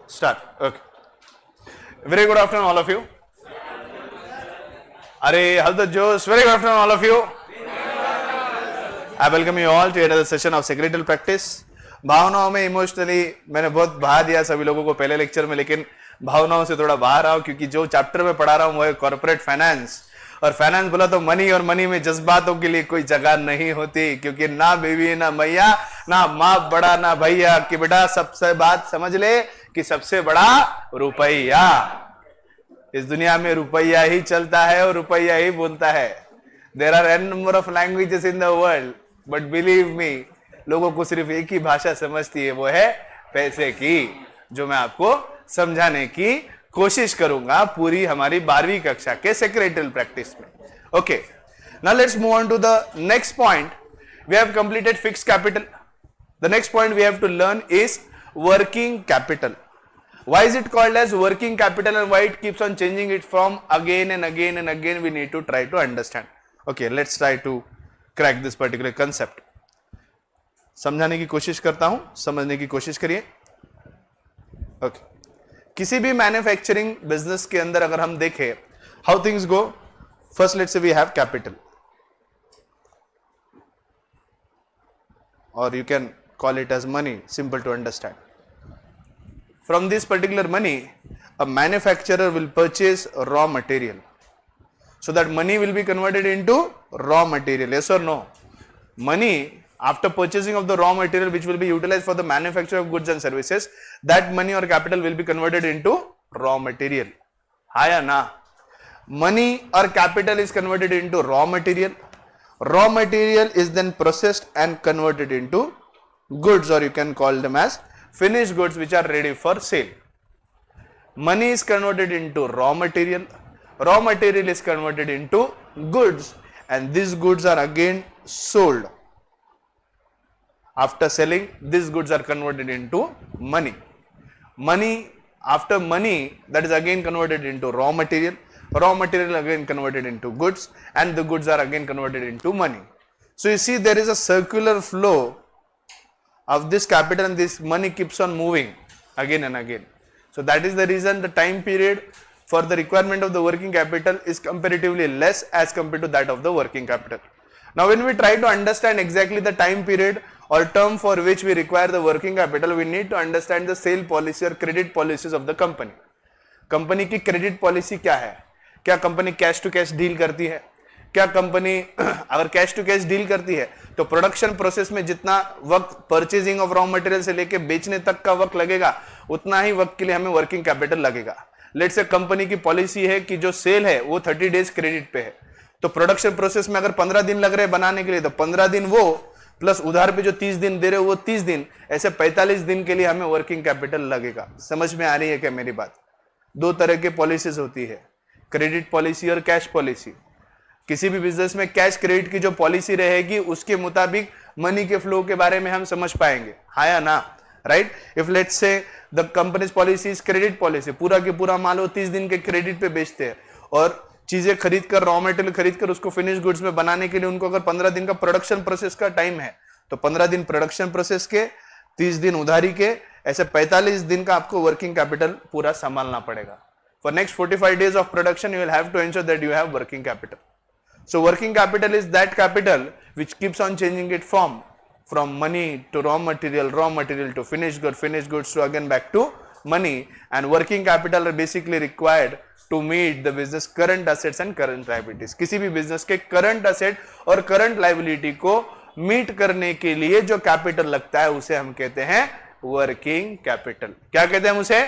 Start. Okay. Very good afternoon, all of you. Are Halda Josh. Very good afternoon, all of you. I welcome you all to another session of secretarial practice. भावनाओं में emotionally मैंने बहुत बहा दिया सभी लोगों को पहले लेक्चर में, लेकिन भावनाओं से थोड़ा बाहर आओ, क्योंकि जो चैप्टर में पढ़ा रहा हूं वो है कॉर्पोरेट फाइनेंस. और फाइनेंस बोला तो मनी, और मनी में जज्बातों के लिए कोई जगह नहीं होती, क्योंकि ना बीवी ना मैया ना माँ बड़ा ना भैया, कि बेटा सबसे बात समझ ले कि सबसे बड़ा रुपया. इस दुनिया में रुपया ही चलता है और रुपया ही बोलता है. There are an number of languages in the world, but believe me, लोगों को सिर्फ एक ही भाषा समझती है, वो है पैसे की, जो मैं आपको समझाने की कोशिश करूंगा पूरी हमारी 12वीं कक्षा के सेक्रेटरियल प्रैक्टिस में. Okay, now let's move on to the next point. We have completed fixed capital. The next point we have to learn is working capital. Why is it called as working capital and why it keeps on changing it from again and again and again? We need to try to understand. Okay, let's try to crack this particular concept. समझाने की कोशिश करता हूं, समझने की कोशिश करिए. Okay. किसी भी मैन्युफैक्चरिंग बिजनेस के अंदर अगर हम देखें how things go, first let's say we have capital, or you can call it as money, simple to understand. From this particular money, a manufacturer will purchase raw material. So that money will be converted into raw material. Yes or no? Money, after purchasing of the raw material which will be utilized for the manufacture of goods and services, that money or capital will be converted into raw material. Ha ya na? Money or capital is converted into raw material. Raw material is then processed and converted into goods, or you can call them as finished goods which are ready for sale. Money is converted into raw material. Raw material is converted into goods, and these goods are again sold. After selling, these goods are converted into money. Money, after money, that is again converted into raw material. Raw material again converted into goods, and the goods are again converted into money. So you see, there is a circular flow of this capital, and this money keeps on moving again and again. So that is the reason the time period for the requirement of the working capital is comparatively less as compared to that of the working capital. Now when we try to understand exactly the time period or term for which we require the working capital, we need to understand the sale policy or credit policies of the company. Company की credit policy क्या है? क्या company cash to cash deal करती है? क्या company अगर cash to cash deal करती है तो प्रोडक्शन प्रोसेस में जितना वक्त परचेजिंग ऑफ रॉ मटेरियल से लेके बेचने तक का वक्त लगेगा, उतना ही वक्त के लिए हमें वर्किंग कैपिटल लगेगा. लेट्स से कंपनी की पॉलिसी है कि जो सेल है वो 30 डेज क्रेडिट पे है, तो प्रोडक्शन प्रोसेस में अगर 15 दिन लग रहे बनाने के लिए, तो 15 दिन वो प्लस उधार पे जो 30 दिन दे रहे हो वो 30 दिन, ऐसे 45 दिन के लिए हमें वर्किंग कैपिटल लगेगा. समझ में आ रही है क्या मेरी बात? दो तरह के पॉलिसीज होती है, क्रेडिट पॉलिसी और कैश पॉलिसी. किसी भी बिजनेस में कैश क्रेडिट की जो पॉलिसी रहेगी उसके मुताबिक मनी के फ्लो के बारे में हम समझ पाएंगे. हाँ या ना? Right. If let's say the companies policy is credit policy, पूरा के पूरा माल वो 30 दिन के क्रेडिट पे बेचते हैं, और चीजें खरीद कर, रॉ मटेरियल खरीद कर उसको फिनिश गुड्स में बनाने के लिए उनको अगर 15 दिन का प्रोडक्शन प्रोसेस का टाइम है, तो 15 दिन प्रोडक्शन प्रोसेस के, 30 दिन उधारी के, ऐसे 45 दिन का आपको वर्किंग कैपिटल पूरा संभालना पड़ेगा. For next 45 days of production you will have to ensure that you have working capital. So working capital is that capital which keeps on changing its form from money to raw material to finished goods to again back to money, and working capital are basically required to meet the business current assets and current liabilities. किसी भी business के current asset और current liability को meet करने के लिए जो capital लगता है उसे हम कहते हैं working capital. क्या कहते हैं हम उसे?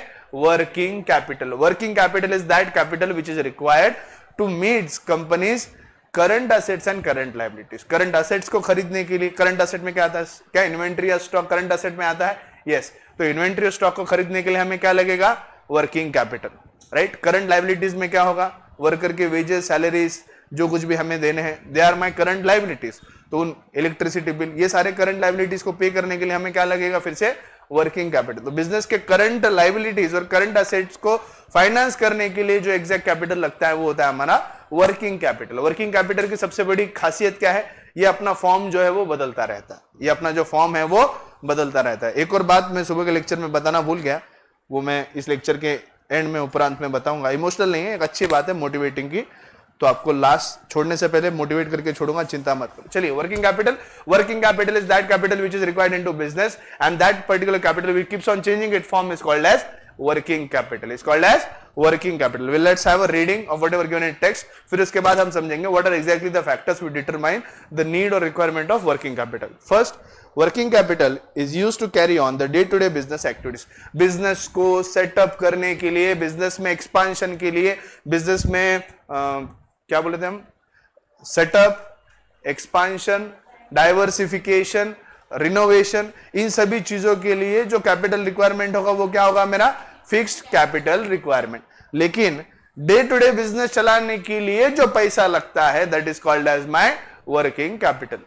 Working capital. Working capital is that capital which is required to meet companies current assets and current liabilities. Current assets को खरीदने के लिए, करंट असेट में क्या आता है? क्या इन्वेंट्री या स्टॉक करंट असेट में आता है? यस. तो इन्वेंट्री और स्टॉक को खरीदने के लिए हमें क्या लगेगा? Working capital. Right. Current liabilities में क्या होगा? वर्कर के वेजेस, सैलरीज, जो कुछ भी हमें देने हैं, they are my current liabilities. तो उन इलेक्ट्रिसिटी बिल, ये सारे करंट लायबिलिटीज को पे करने के लिए हमें क्या लगेगा? फिर से वर्किंग कैपिटल. तो बिजनेस के करंट लायबिलिटीज और करंट असेट्स को फाइनेंस करने के लिए जो एग्जैक्ट कैपिटल लगता है वो होता है हमारा वर्किंग कैपिटल. वर्किंग कैपिटल की सबसे बड़ी खासियत क्या है? ये अपना फॉर्म जो है वो बदलता रहता है. ये अपना जो फॉर्म है वो बदलता रहता है. एक और बात मैं सुबह के लेक्चर में बताना भूल गया, वो मैं इस लेक्चर के एंड में उपरांत में बताऊंगा। इमोशनल नहीं है, एक अच्छी बात है मोटिवेटिंग की, तो आपको लास्ट छोड़ने से पहले मोटिवेट करके छोड़ूंगा, चिंता मत करो। चलिए, working capital is that capital which is required into business and that particular capital which keeps on changing it form is called as working capital, is called as working capital. Well let's have a reading of whatever given in text, फिर उसके बाद हम समझेंगे what are exactly the factors which determine the need और requirement of working capital. First, working capital is used to carry on the day to day business activities. Business को set up करने के लिए, बिजनेस में एक्सपांशन के लिए, business में क्या बोले थे हम, सेटअप, एक्सपांशन, डाइवर्सिफिकेशन, रिनोवेशन, इन सभी चीजों के लिए जो कैपिटल रिक्वायरमेंट होगा वो क्या होगा, मेरा फिक्स्ड कैपिटल रिक्वायरमेंट। लेकिन डे टू डे बिजनेस चलाने के लिए जो पैसा लगता है that is called as my working capital.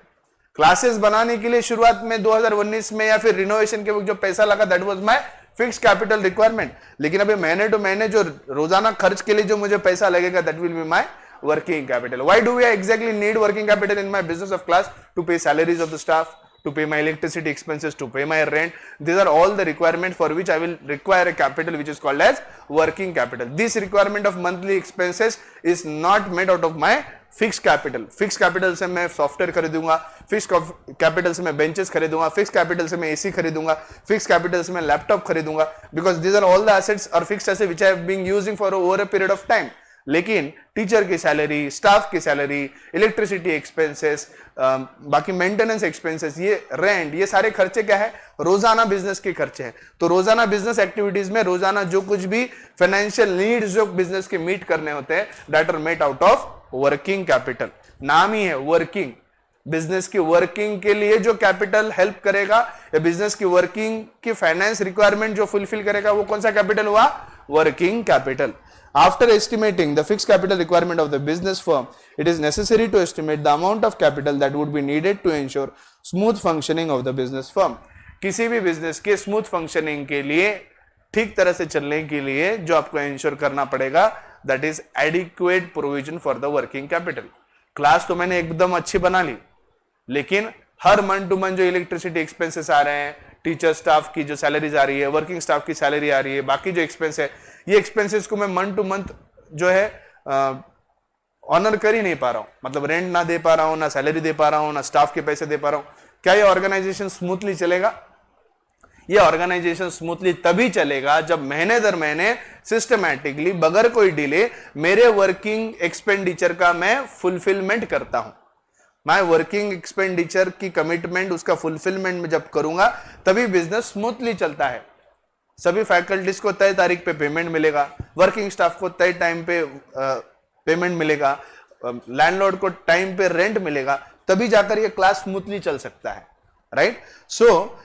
Classes बनाने के लिए शुरुआत में 2019 में या फिर रिनोवेशन के वक्त जो पैसा लगा that was my fixed capital requirement. लेकिन अभी महीने टू महीने जो रोजाना खर्च के लिए जो मुझे पैसा लगेगा that will be my working capital. Why do we exactly need working capital in my business of class? To pay salaries of the staff, to pay my electricity expenses, to pay my rent. These are all the requirements for which I will require a capital which is called as working capital. This requirement of monthly expenses is not made out of my fix capital. Fix capital से मैं software खरीदूंगा, fix capital से मैं benches खरीदूंगा, fix capital से मैं AC खरीदूंगा, fix capital से मैं laptop खरीदूंगा, because these are all the assets और fixed assets which I have been using for over a period of time. लेकिन टीचर की सैलरी, स्टाफ की सैलरी, इलेक्ट्रिसिटी एक्सपेंसेस, बाकी मेंटेनेंस एक्सपेंसेस, ये rent, ये सारे खर्चे क्या है, रोजाना बिजनेस के खर्चे हैं। तो रोजाना बिजनेस एक्टिविटीज में रोजाना जो कुछ भी फाइनेंशियल नीड्स जो बिजनेस के मीट करने होते हैं that are made out of working capital. नाम ही है वर्किंग। बिजनेस की वर्किंग के लिए जो कैपिटल हेल्प करेगा या बिजनेस की वर्किंग की फाइनेंस रिक्वायरमेंट जो फुलफिल करेगा वो कौन सा कैपिटल हुआ, working capital. After estimating the fixed capital requirement of the business firm, it is necessary to estimate the amount of capital that would be needed to ensure smooth functioning of the business firm. किसी भी business के smooth functioning के लिए, ठीक तरह से चलने के लिए जो आपको इंश्योर करना पड़ेगा that is adequate provision for the working capital. Class तो मैंने एकदम अच्छी बना ली, लेकिन हर मंथ टू मंथ जो इलेक्ट्रिसिटी एक्सपेंसेस आ रहे हैं, टीचर स्टाफ की जो सैलरीज आ रही है, वर्किंग स्टाफ की सैलरी आ रही है, बाकी जो एक्सपेंस है, ये एक्सपेंसेस को मैं मंथ टू मंथ जो है ऑनर कर ही नहीं पा रहा हूं। मतलब रेंट ना दे पा रहा हूं, ना सैलरी दे पा रहा हूं, ना स्टाफ के पैसे दे पा रहा हूं। क्या ये ऑर्गेनाइजेशन स्मूथली चलेगा? ये ऑर्गेनाइजेशन स्मूथली तभी चलेगा जब महीने दर महीने सिस्टमैटिकली बगैर कोई डिले मेरे वर्किंग एक्सपेंडिचर का मैं फुलफिलमेंट करता हूं। मैं वर्किंग एक्सपेंडिचर की कमिटमेंट, उसका फुलफिलमेंट में जब करूंगा तभी बिजनेस स्मूथली चलता है। सभी फैकल्टीज को तय तारीख पे पेमेंट मिलेगा, वर्किंग स्टाफ को तय टाइम पे पेमेंट मिलेगा, लैंडलॉर्ड को टाइम पे रेंट मिलेगा, तभी जाकर ये क्लास स्मूथली चल सकता है, right? So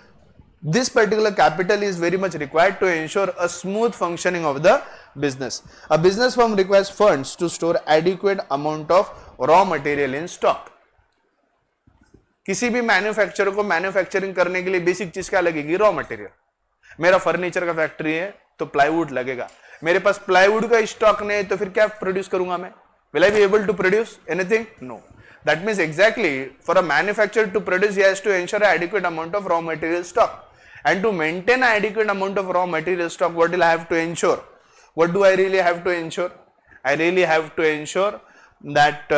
this particular capital is very much required to ensure a smooth functioning of the business. A business firm requires funds to store adequate amount of raw material in stock. किसी भी manufacturer को manufacturing करने के लिए basic चीज क्या लगेगी? Raw material. मेरा फर्नीचर का फैक्ट्री है तो प्लाईवुड लगेगा। मेरे पास प्लाईवुड का स्टॉक नहीं है तो फिर क्या प्रोड्यूस करूंगा मैं? Will I be able to produce anything? No. That means exactly for a manufacturer to produce, he has to ensure an adequate amount of raw material stock. And to maintain an adequate amount of raw material stock, what will I have to ensure? What do I really have to ensure? I really have to ensure that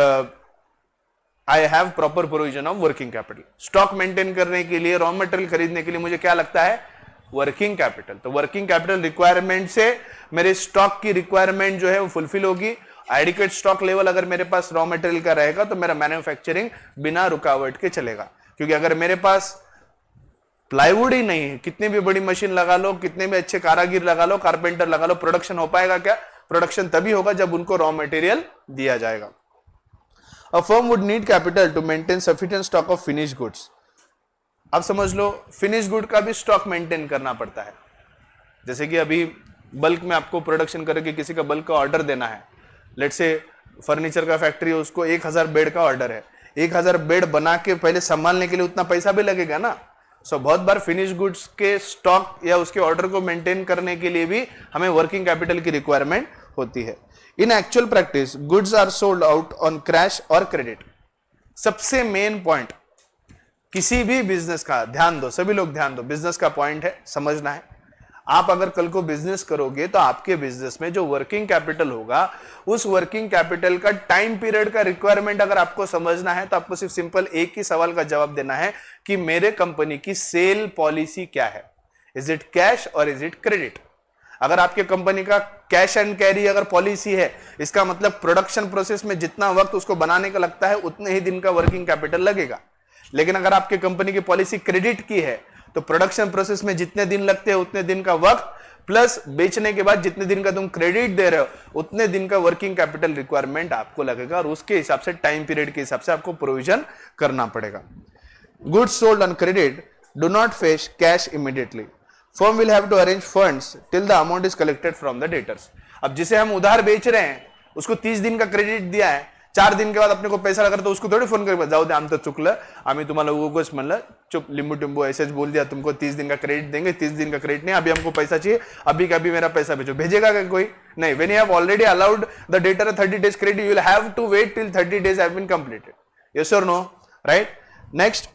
I have proper provision of working capital. Stock maintain करने के लिए, raw material खरीदने के लिए मुझे क्या लगता है? Working capital. तो working capital requirement से मेरे stock की requirement जो है वो fulfill होगी। Adequate stock level अगर मेरे पास raw material का रहेगा तो मेरा manufacturing बिना रुकावट के चलेगा। क्योंकि अगर मेरे पास प्लाईवुड ही नहीं है, कितनी भी बड़ी मशीन लगा लो, कितने भी अच्छे कारागिर लगा लो, कारपेंटर लगा लो, प्रोडक्शन हो पाएगा क्या? प्रोडक्शन तभी होगा जब उनको रॉ मटेरियल दिया जाएगा। A firm would need capital to maintain sufficient stock of finished goods. अब समझ लो फिनिश गुड का भी स्टॉक मेंटेन करना पड़ता है। जैसे कि अभी बल्क में आपको प्रोडक्शन करके किसी का बल्क का ऑर्डर देना है, लेट्स से फर्नीचर का फैक्ट्री है, उसको 1000 बेड का ऑर्डर है, 1000 बेड बना के पहले संभालने के लिए उतना पैसा भी लगेगा ना। सो बहुत बार फिनिश गुड्स के स्टॉक या उसके ऑर्डर को मेंटेन करने के लिए भी हमें वर्किंग कैपिटल की रिक्वायरमेंट होती है। In actual practice goods are sold out on cash और क्रेडिट। सबसे मेन पॉइंट किसी भी बिजनेस का, ध्यान दो, सभी लोग ध्यान दो, बिजनेस का पॉइंट है, समझना है। आप अगर कल को बिजनेस करोगे तो आपके बिजनेस में जो वर्किंग कैपिटल होगा, उस वर्किंग कैपिटल का टाइम पीरियड का रिक्वायरमेंट अगर आपको समझना है तो आपको सिर्फ सिंपल एक ही सवाल का जवाब देना है कि मेरे कंपनी की सेल पॉलिसी क्या है, इज इट कैश और इज इट क्रेडिट। अगर आपके कंपनी का कैश एंड कैरी अगर पॉलिसी है, इसका मतलब प्रोडक्शन प्रोसेस में जितना वक्त उसको बनाने का लगता है उतने ही दिन का वर्किंग कैपिटल लगेगा। लेकिन अगर आपके कंपनी की पॉलिसी क्रेडिट की है तो प्रोडक्शन प्रोसेस में जितने दिन लगते हैं उतने दिन का वक्त प्लस बेचने के बाद जितने दिन का तुम क्रेडिट दे रहे हो उतने दिन का वर्किंग कैपिटल रिक्वायरमेंट आपको लगेगा और उसके हिसाब से टाइम पीरियड के हिसाब से आपको प्रोविजन करना पड़ेगा। Goods sold on credit do not fetch cash immediately, firm will have to arrange funds till the amount is collected from the debtors. अब जिसे हम उधार बेच रहे हैं उसको 30 दिन का क्रेडिट दिया है, 4 दिन के बाद अपने को पैसा लगा तो उसको थोड़ी फोन करके जाऊ दे आम तो चुकलं, आम्ही तुम्हाला उगोच म्हणलं चुप लिंबू टिंबू ऐसे बोल दिया तुमको 30 दिन का क्रेडिट देंगे, 30 दिन का क्रेडिट नहीं, अभी हमको पैसा चाहिए, अभी का अभी मेरा पैसा भेजो। भेजेगा क्या कोई? नहीं। When you have already allowed the debtor 30 days credit, you will have to wait till 30 days have been completed. Yes or no? Right. Next,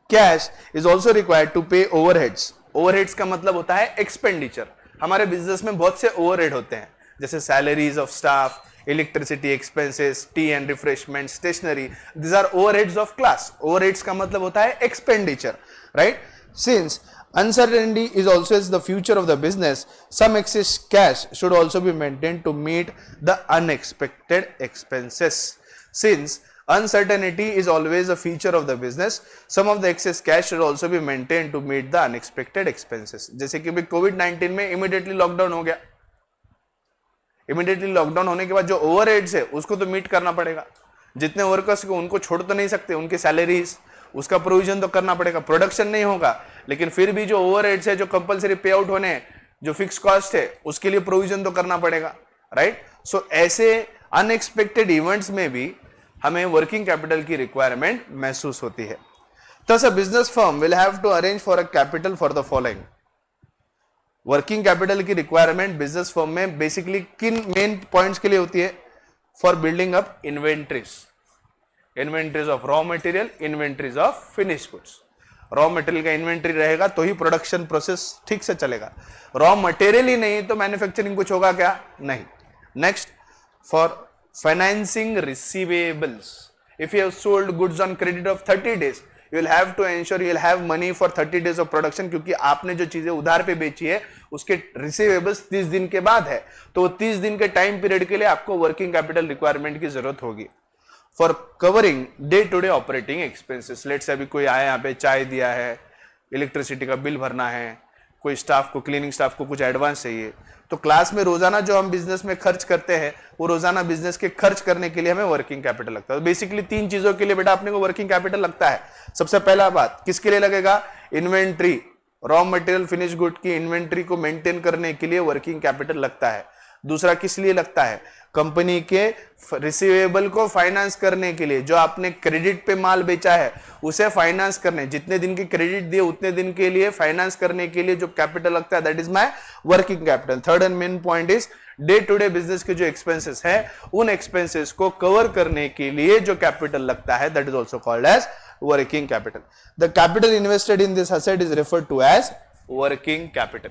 cash is also required to pay overheads. Overheads का मतलब होता है expenditure. हमारे business में बहुत से overhead होते हैं, जैसे salaries of staff, electricity expenses, tea and refreshment, stationery, this are overheads of class. Overheads का मतलब होता है expenditure, right. Since uncertainty is also the future of the business, some excess cash should also be maintained to meet the unexpected expenses. Since uncertainty is always a feature of the business, some of the excess cash should also be maintained to meet the unexpected expenses. जैसे कि कोविड-19 में immediately lockdown हो गया, immediately lockdown होने के बाद जो overheads है उसको तो मीट करना पड़ेगा। जितने वर्कर्स को उनको छोड़ तो नहीं सकते, उनके सैलरीज उसका प्रोविजन तो करना पड़ेगा। प्रोडक्शन नहीं होगा लेकिन फिर भी जो ओवरहेड्स है, जो कंपलसरी पे आउट होने, जो फिक्स कॉस्ट है, उसके लिए प्रोविजन तो करना पड़ेगा, राइट। सो ऐसे अनएक्सपेक्टेड इवेंट्स में भी हमें वर्किंग कैपिटल की रिक्वायरमेंट महसूस होती है। Thus a business firm will have to arrange for a capital for the following. Working capital की रिक्वायरमेंट बिजनेस फर्म में बेसिकली किन मेन पॉइंट्स के लिए होती है? For building up inventories, inventories of raw material, inventories of finish goods. Raw material का inventory रहेगा तो ही प्रोडक्शन प्रोसेस ठीक से चलेगा। रॉ मटेरियल ही नहीं तो मैन्युफैक्चरिंग कुछ होगा क्या? नहीं। Next, for financing receivables, if you have sold goods on credit of 30 days, you will have to ensure you will have money for 30 days of production, क्योंकि आपने जो चीजें उधार पे बेची है उसके रिसीवेबल्स 30 दिन के बाद है, तो 30 दिन के टाइम पीरियड के लिए आपको वर्किंग कैपिटल रिक्वायरमेंट की जरूरत होगी। For covering day to day operating expenses, let's say अभी कोई आया यहाँ पे चाय दिया है, इलेक्ट्रिसिटी का बिल भरना है, कोई स्टाफ को, क्लीनिंग स्टाफ को कुछ एडवांस चाहिए, तो क्लास में रोजाना जो हम बिजनेस में खर्च करते हैं वो रोजाना बिजनेस के खर्च करने के लिए हमें वर्किंग कैपिटल लगता है। बेसिकली 3 चीजों के लिए बेटा अपने को वर्किंग कैपिटल लगता है। सबसे पहला बात किसके लिए लगेगा? Inventory, raw material, finish good की इन्वेंट्री को मेंटेन करने के लिए वर्किंग कैपिटल लगता है। दूसरा किस लिए लगता है? कंपनी के रिसीवेबल को फाइनेंस करने के लिए, जो आपने क्रेडिट पे माल बेचा है उसे फाइनेंस करने, जितने दिन की क्रेडिट दिए उतने दिन के लिए फाइनेंस करने के लिए जो कैपिटल लगता है, that is my working capital. Third and main point is day to day business के जो एक्सपेंसेस है उन एक्सपेंसेस को कवर करने के लिए जो कैपिटल लगता है, that is also called as working capital. The capital invested in this asset is referred to as working capital.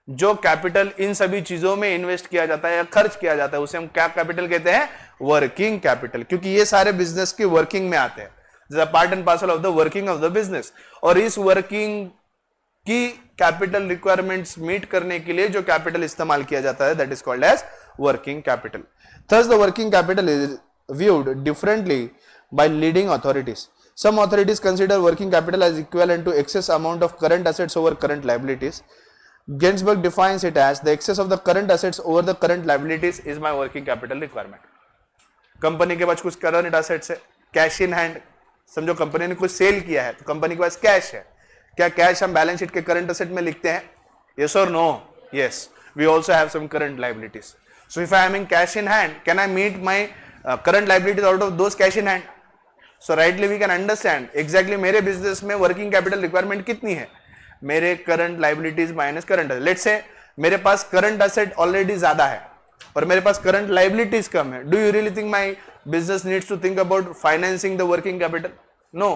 जो कैपिटल इन सभी चीजों में इन्वेस्ट किया जाता है या खर्च किया जाता है उसे हम क्या कैपिटल कहते हैं? वर्किंग कैपिटल, क्योंकि ये सारे बिजनेस की वर्किंग में आते हैं, part and parcel of the working of the business. और इस वर्किंग की कैपिटल रिक्वायरमेंट्स मीट करने के लिए जो कैपिटल इस्तेमाल किया जाता है, that is called as working capital. Thus the working capital is viewed differently by leading authorities. Some authorities consider working capital as equivalent to excess amount of current assets over current liabilities. Ginsburg defines it as the excess of the current assets over the current liabilities is my working capital requirement. Company के पास कुछ current assets है, cash in hand, समझो company ने कुछ cell किया है तो company के पास कैश है। क्या कैश हम बैलेंस शीट के करंट असेट में लिखते हैं? Yes or no? Yes. We also have some current liabilities. So if I am in cash in hand, can I meet my current liabilities out of those cash in hand? So rightly we can understand exactly मेरे business में working capital requirement कितनी है? मेरे current liabilities minus current asset. Let's say मेरे पास current asset already ज्यादा है और मेरे पास करंट लाइबिलिटीज कम है। Do you really think my business needs to think about financing the working capital? No.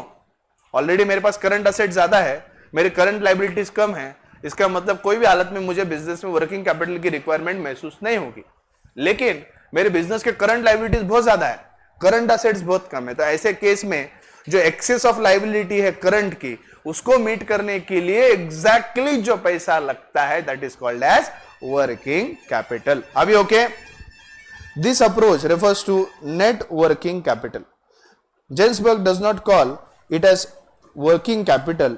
Already मेरे पास करंट असेट ज्यादा है, मेरे करंट लाइबिलिटीज कम है, इसका मतलब कोई भी हालत में मुझे बिजनेस में वर्किंग कैपिटल की रिक्वायरमेंट महसूस नहीं होगी। लेकिन मेरे बिजनेस के करंट लायबिलिटीज बहुत ज्यादा है, करंट असेट्स बहुत कम है, तो ऐसे केस में जो एक्सेस ऑफ लायबिलिटी है करंट की, उसको मीट करने के लिए एग्जैक्टली जो पैसा लगता है that is called as working capital. अभी okay, this approach refers to net working capital. Gerstenberg does not call it as working capital,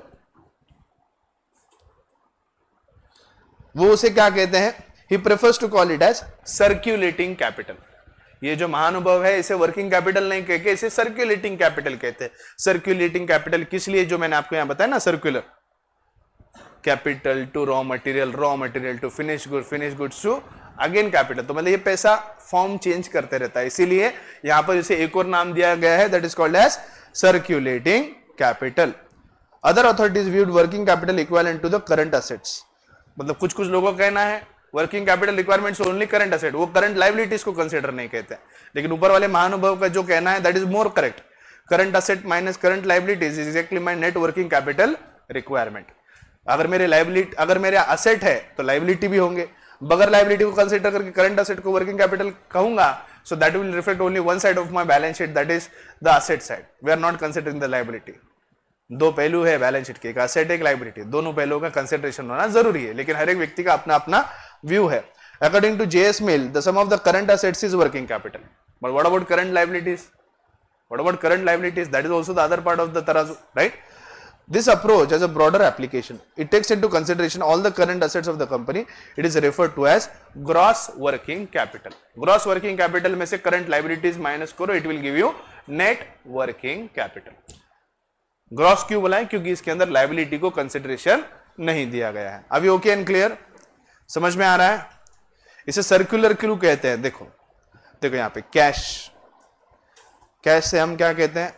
वो उसे क्या कहते हैं, he prefers to call it as circulating capital. ये जो महानुभव है इसे वर्किंग कैपिटल नहीं कहके इसे सर्क्यूलेटिंग कैपिटल कहते हैं। सर्क्यूलेटिंग कैपिटल किस लिए, जो मैंने आपको यहां बताया ना, circular capital to raw material to finish goods to again capital, तो मतलब ये पैसा फॉर्म चेंज करते रहता है, इसीलिए यहां पर इसे एक और नाम दिया गया है that is called as circulating capital. Other authorities viewed working capital equivalent to the current assets, मतलब कुछ कुछ लोगों का कहना है working capital requirements only current asset, वो करंट लायबिलिटीज को कंसीडर नहीं कहते हैं। लेकिन ऊपर वाले महानुभव का जो कहना है that is more correct, current asset minus current liabilities is exactly my net working capital requirement. अगर मेरे असेट है तो लायबिलिटी भी होंगे, बगैर लायबिलिटी को कंसीडर करके करंट असेट को वर्किंग कैपिटल कहूंगा, so that will reflect only one side of my balance sheet that is the asset side, we are not considering the liability. दो पहलू है बैलेंस शीट के, एक असेट एक लायबिलिटी, दोनों पहलुओं का कंसिडरेशन होना जरूरी है, लेकिन हर एक व्यक्ति का अपना अपना व्यू है। According to JS Mill, the sum of the current assets is working capital. But what about current liabilities? What about current liabilities? That is also the other part of the tarazu, right? This approach has a broader application. It takes into consideration all the current assets of the company. It is referred to as gross working capital. Gross working capital में से current liabilities minus करो, it will give you net working capital. Gross क्यों बोला है, क्योंकि इसके अंदर liability को कंसिडरेशन नहीं दिया गया है। अभी ओके एंड क्लियर, समझ में आ रहा है? इसे सर्कुलर क्यों कहते हैं, देखो यहां पे कैश से हम क्या कहते हैं,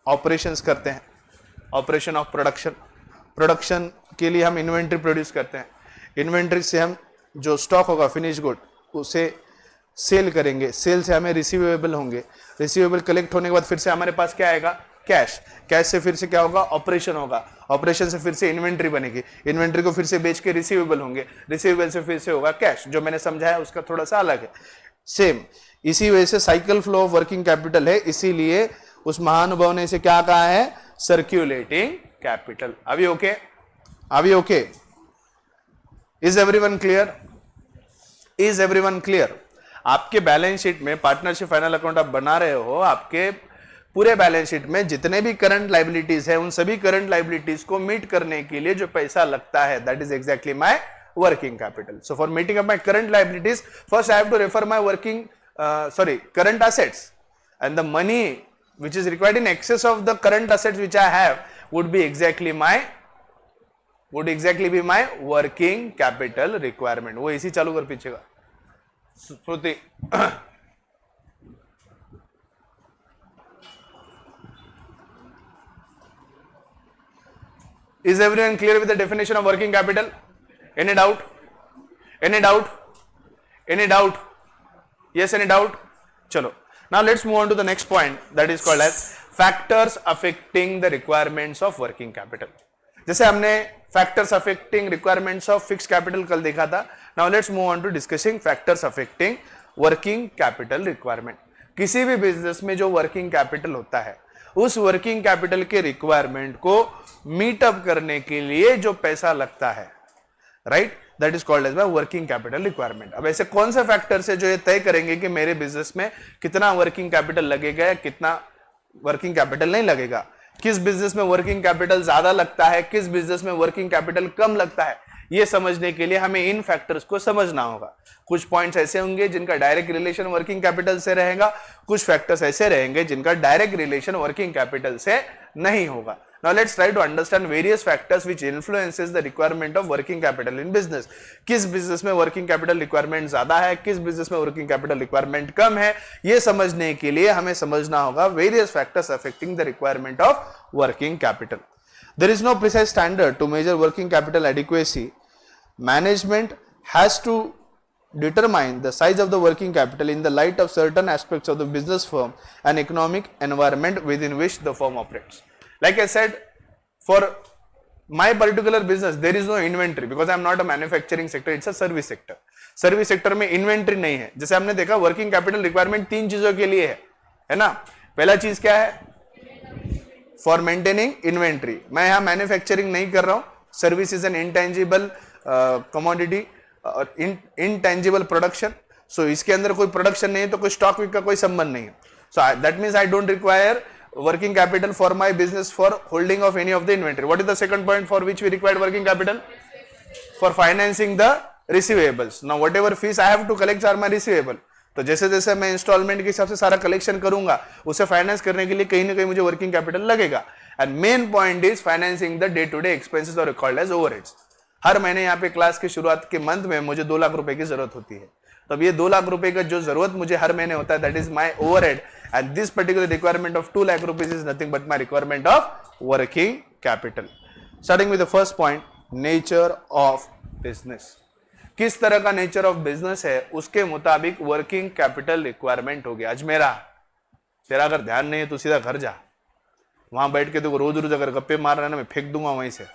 ऑपरेशंस करते हैं, ऑपरेशन ऑफ प्रोडक्शन के लिए हम इन्वेंट्री प्रोड्यूस करते हैं, इन्वेंट्री से हम जो स्टॉक होगा फिनिश गुड उसे सेल करेंगे, सेल से हमें रिसीवेबल होंगे, रिसीवेबल कलेक्ट होने के बाद फिर से हमारे पास क्या आएगा, कैश से फिर से क्या होगा, ऑपरेशन होगा, ऑपरेशन से फिर से इन्वेंट्री बनेगी, इन्वेंट्री को फिर से बेच के रिसीवेबल होंगे, रिसीवेबल से फिर से होगा कैश। जो मैंने समझा है उसका थोड़ा सा अलग है, सेम इसी वजह से cycle flow of working capital है, इसीलिए उस महानुभव ने इसे क्या कहा है, सर्क्यूलेटिंग कैपिटल। अभी ओके, इज एवरीवन क्लियर? आपके बैलेंस शीट में पार्टनरशिप फाइनल अकाउंट आप बना रहे हो, आपके पूरे बैलेंस शीट में जितने भी करंट लायबिलिटीज है उन सभी करंट लायबिलिटीज को मीट करने के लिए जो पैसा लगता है that is exactly my working capital. So for meeting up my current liabilities first I have to refer my current assets, and the money which is required in excess of the current assets which I have would exactly be my working capital requirement। वो इसी चालू कर पीछे का श्रुति Is everyone clear with the definition of working capital? Any doubt? Yes, any doubt? Chalo. Now let's move on to the next point that is called as factors affecting the requirements of working capital. जैसे हमने factors affecting requirements of fixed capital कल देखा था. Now let's move on to discussing factors affecting working capital requirement. किसी भी business में जो working capital होता है उस वर्किंग कैपिटल के रिक्वायरमेंट को मीट अप करने के लिए जो पैसा लगता है, right, that is called as by working capital requirement. अब ऐसे कौन से फैक्टर्स है जो ये तय करेंगे कि मेरे बिजनेस में कितना वर्किंग कैपिटल लगेगा या कितना वर्किंग कैपिटल नहीं लगेगा, किस बिजनेस में वर्किंग कैपिटल ज्यादा लगता है, किस बिजनेस में वर्किंग कैपिटल कम लगता है, ये समझने के लिए हमें इन फैक्टर्स को समझना होगा। कुछ पॉइंट्स ऐसे होंगे जिनका डायरेक्ट रिलेशन वर्किंग कैपिटल से रहेगा, कुछ फैक्टर्स ऐसे रहेंगे जिनका डायरेक्ट रिलेशन वर्किंग कैपिटल से नहीं होगा। Now let's try to understand various factors which influences the requirement of working capital in business. किस बिजनेस में वर्किंग कैपिटल रिक्वायरमेंट ज्यादा है, किस बिजनेस में वर्किंग कैपिटल रिक्वायरमेंट कम है, ये समझने के लिए हमें समझना होगा various factors affecting the requirement of working capital. There is no precise standard to measure working capital adequacy. Management has to determine the size of the working capital in the light of certain aspects of the business firm and economic environment within which the firm operates. Like I said, for my particular business, there is no inventory because I am not a manufacturing sector, it's a service sector. Service sector में inventory नहीं है. जैसे हमने देखा working capital requirement 3 चीजों के लिए है ना. पहला चीज क्या है? For maintaining inventory. मैं यहां मैन्युफैक्चरिंग नहीं कर रहा हूं. Service is an intangible commodity, intangible production. So इसके अंदर कोई प्रोडक्शन नहीं है तो कोई स्टॉक का कोई संबंध नहीं है. So that means I don't require working capital for my business for holding of any of the inventory. What is the second point for which we required working capital? For financing the receivables. Now whatever fees I have to collect are my receivable. तो जैसे जैसे मैं instalment के हिसाब से सारा collection करूंगा, उसे फाइनेंस करने के लिए कहीं ना कहीं मुझे वर्किंग कैपिटल लगेगा. And main point is financing the day to day expenses और कॉल्ड एज ओवरहेड्स. हर महीने यहाँ पे क्लास की शुरुआत के मंथ में मुझे 2 लाख रुपए की जरूरत होती है. तो अब ये 2 लाख रुपए का जो जरूरत मुझे हर महीने होता है, that is my overhead. And this particular requirement of 2 lakh rupees is nothing but my requirement of working capital. Starting with the first point, nature of business. किस तरह का nature of business है उसके मुताबिक working capital requirement होगी. अजमेरा, तेरा अगर ध्यान नहीं है तो सीधा घर जा. वहां बैठ के तो रोज रोज अगर गप्पे मार रहा है ना, मैं फेंक दूंगा वहीं से.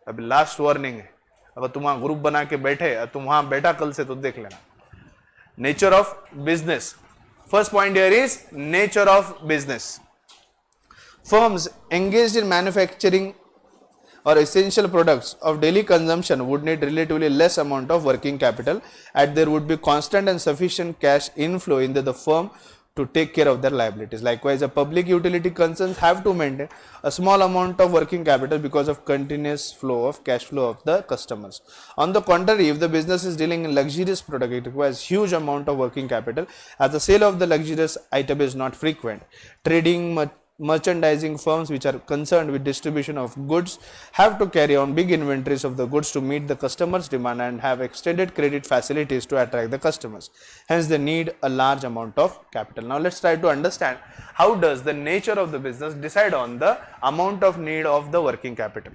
अभी लास्ट वार्निंग है. अगर तुम वहां ग्रुप बना के बैठे, तुम वहां बैठा कल से तो देख लेना. Nature of business. First point here is nature of business. Firms engaged in manufacturing or essential products of daily consumption would need relatively less amount of working capital, and there would be constant and sufficient cash inflow into the firm to take care of their liabilities. Likewise, the public utility concerns have to maintain a small amount of working capital because of continuous flow of cash flow of the customers. On the contrary, if the business is dealing in luxurious product, it requires huge amount of working capital as the sale of the luxurious item is not frequent. Trading merchandising firms which are concerned with distribution of goods have to carry on big inventories of the goods to meet the customers' demand and have extended credit facilities to attract the customers. Hence, they need a large amount of capital. Now, let's try to understand how does the nature of the business decide on the amount of need of the working capital.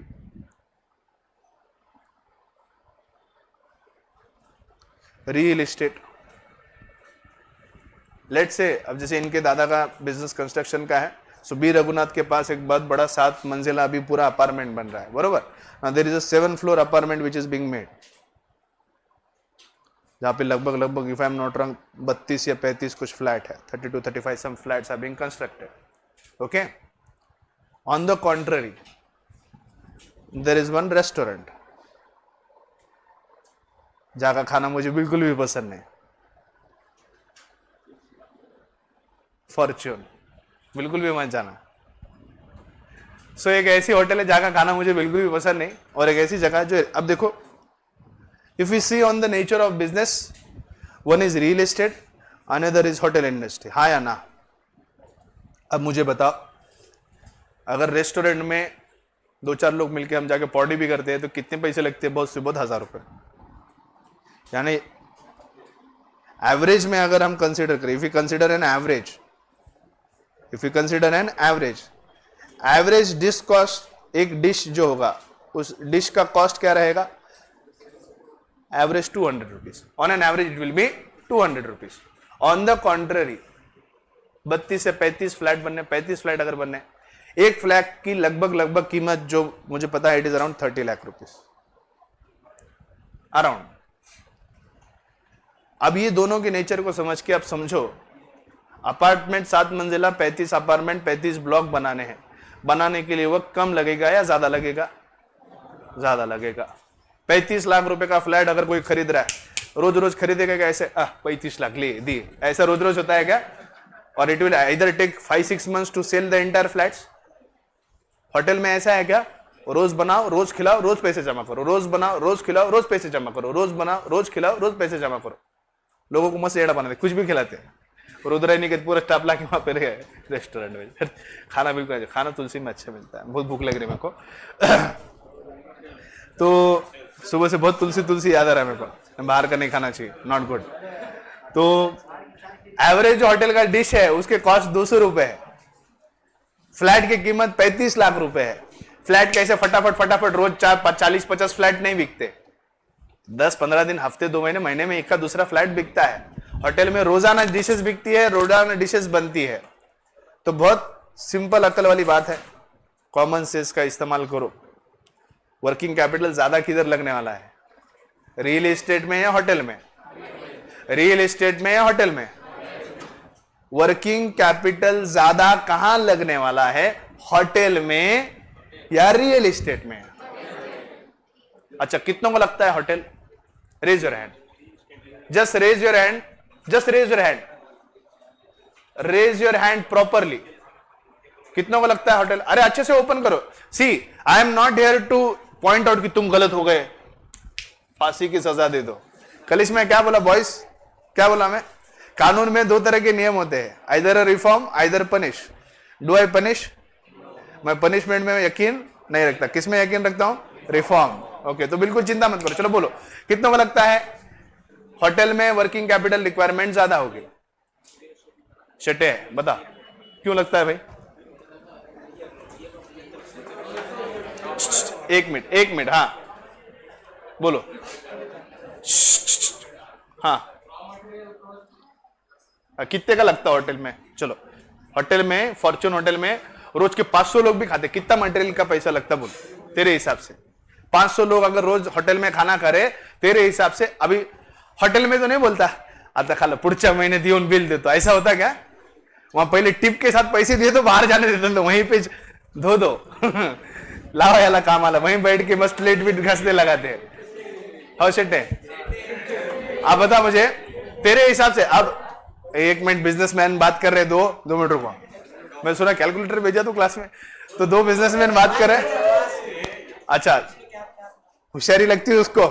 Real estate. Let's say, अब जैसे इनके दादा का business construction का है, सो B Raghunath के पास एक बहुत बड़ा 7 मंजिला अभी पूरा अपार्टमेंट बन रहा है, बरोबर. There is a 7 floor apartment which is being made, जहां पे लगभग if I am not wrong 32 या 35 कुछ फ्लैट है, 32-35 some flats are being constructed. Okay. On the contrary, there is one restaurant जहां का खाना मुझे बिल्कुल भी पसंद नहीं. फॉर्च्यून, बिल्कुल भी मत जाना. सो एक ऐसी होटल है जहां का खाना मुझे बिल्कुल भी पसंद नहीं, और एक ऐसी जगह जो, अब देखो, if you see on the nature of business, one is real estate, another is hotel industry. हाँ या ना? अब मुझे बताओ, अगर रेस्टोरेंट में 2-4 लोग मिलकर हम जाके पार्टी भी करते हैं तो कितने पैसे लगते हैं? बहुत से बहुत 1000 रुपए. यानी एवरेज में अगर हम कंसिडर करें, if you consider an average, if you consider an average dish cost, एक डिश जो होगा उस डिश का कॉस्ट क्या रहेगा? Average 200 rupees. On an average it will be 200 rupees. On the contrary, 32 से 35 फ्लैट बनने, 35 फ्लैट अगर बनने, एक फ्लैट की लगभग कीमत जो मुझे पता है, it is around 30 lakh rupees around. अब ये दोनों के नेचर को समझ के आप समझो, अपार्टमेंट 7 मंजिला 35 अपार्टमेंट 35 ब्लॉक बनाने हैं. बनाने के लिए वक्त कम लगेगा या ज्यादा लगेगा? ज्यादा लगेगा. 35 लाख रुपए का फ्लैट अगर कोई खरीद रहा है, रोज रोज खरीदेगा क्या? ऐसे 35 लाख लिए दिए, ऐसा रोज रोज होता है क्या? और it will either take 5-6 months to sell the entire flats. Hotel में ऐसा है क्या? रोज बनाओ, रोज खिलाओ, रोज पैसे जमा करो, रोज बनाओ, रोज खिलाओ, रोज पैसे जमा करो, रोज बनाओ, रोज खिलाओ, रोज पैसे जमा करो. लोगों को मस्त एड़ा बनाते, कुछ भी खिलाते हैं. और उधर ही नहीं कि पूरा स्टाफ ला के वहां पे गए रेस्टोरेंट में. खाना बिल्कुल, खाना तुलसी में अच्छा मिलता है. बहुत भूख लग रही है मेरे को, तो सुबह से बहुत तुलसी याद आ रहा है मेरे को. बाहर का नहीं खाना चाहिए, नॉट गुड. तो एवरेज जो होटल का डिश है उसके कॉस्ट 200 रुपए है. फ्लैट की कीमत 35 लाख रुपए है. फ्लैट कैसे फटाफट रोज 40-50 फ्लैट नहीं बिकते. 10-15 दिन, हफ्ते 2 महीने, महीने में एक का दूसरा फ्लैट बिकता है. होटल में रोजाना डिशेस बिकती है, रोजाना डिशेस बनती है. तो बहुत सिंपल अकल वाली बात है, कॉमन सेंस का इस्तेमाल करो. वर्किंग कैपिटल ज्यादा किधर लगने वाला है? रियल एस्टेट में या होटल में? रियल एस्टेट में या होटल में? वर्किंग कैपिटल ज्यादा कहां लगने वाला है? होटल में या रियल एस्टेट में? अच्छा, कितनों को लगता है hotel? Raise your hand, just raise your hand, just raise your hand, raise your hand properly. कितनों को लगता है होटल? अरे अच्छे से ओपन करो। See, I am not here to point out कि तुम गलत हो गए, फांसी की सजा दे दो। कल इसमें क्या बोला बॉयज? क्या बोला मैं? कानून में दो तरह के नियम होते हैं, either reform either punish. Do I punish? मैं पनिशमेंट में यकीन नहीं रखता। किस में यकीन रखता हूं? रिफॉर्म। ओके, तो बिल्कुल चिंता मत करो। चलो बोलो, कितनों को लगता है होटल में वर्किंग कैपिटल रिक्वायरमेंट ज्यादा होगी? शटे, बता क्यों लगता है भाई? एक मिनट, एक मिनट, हाँ बोलो। हाँ, कितने का लगता है होटल में? चलो, होटल में, फॉर्चून होटल में रोज के 500 लोग भी खाते, कितना मटेरियल का पैसा लगता बोल तेरे हिसाब से? 500 लोग अगर रोज होटल में खाना करे तेरे हिसाब से, अभी होटल में तो नहीं बोलता आता खाला पुढच्या महीने देऊन बिल देतो, ऐसा होता क्या? वहां पहले टिप के साथ पैसे दिए तो बाहर जाने देते, तो वहीं पे धो दो लाओ याला कामाला, वहीं बैठ के बस प्लेट भी घसने लगाते हैं। हाउ शेट है? आप बता मुझे तेरे हिसाब से। अब एक मिनट, बिजनेसमैन बात कर रहे, दो मिनट रुको। मैं सुना कैलकुलेटर भेजा तो क्लास में, तो दो बिजनेसमैन बात कर रहे। अच्छा, होशियारी लगती है उसको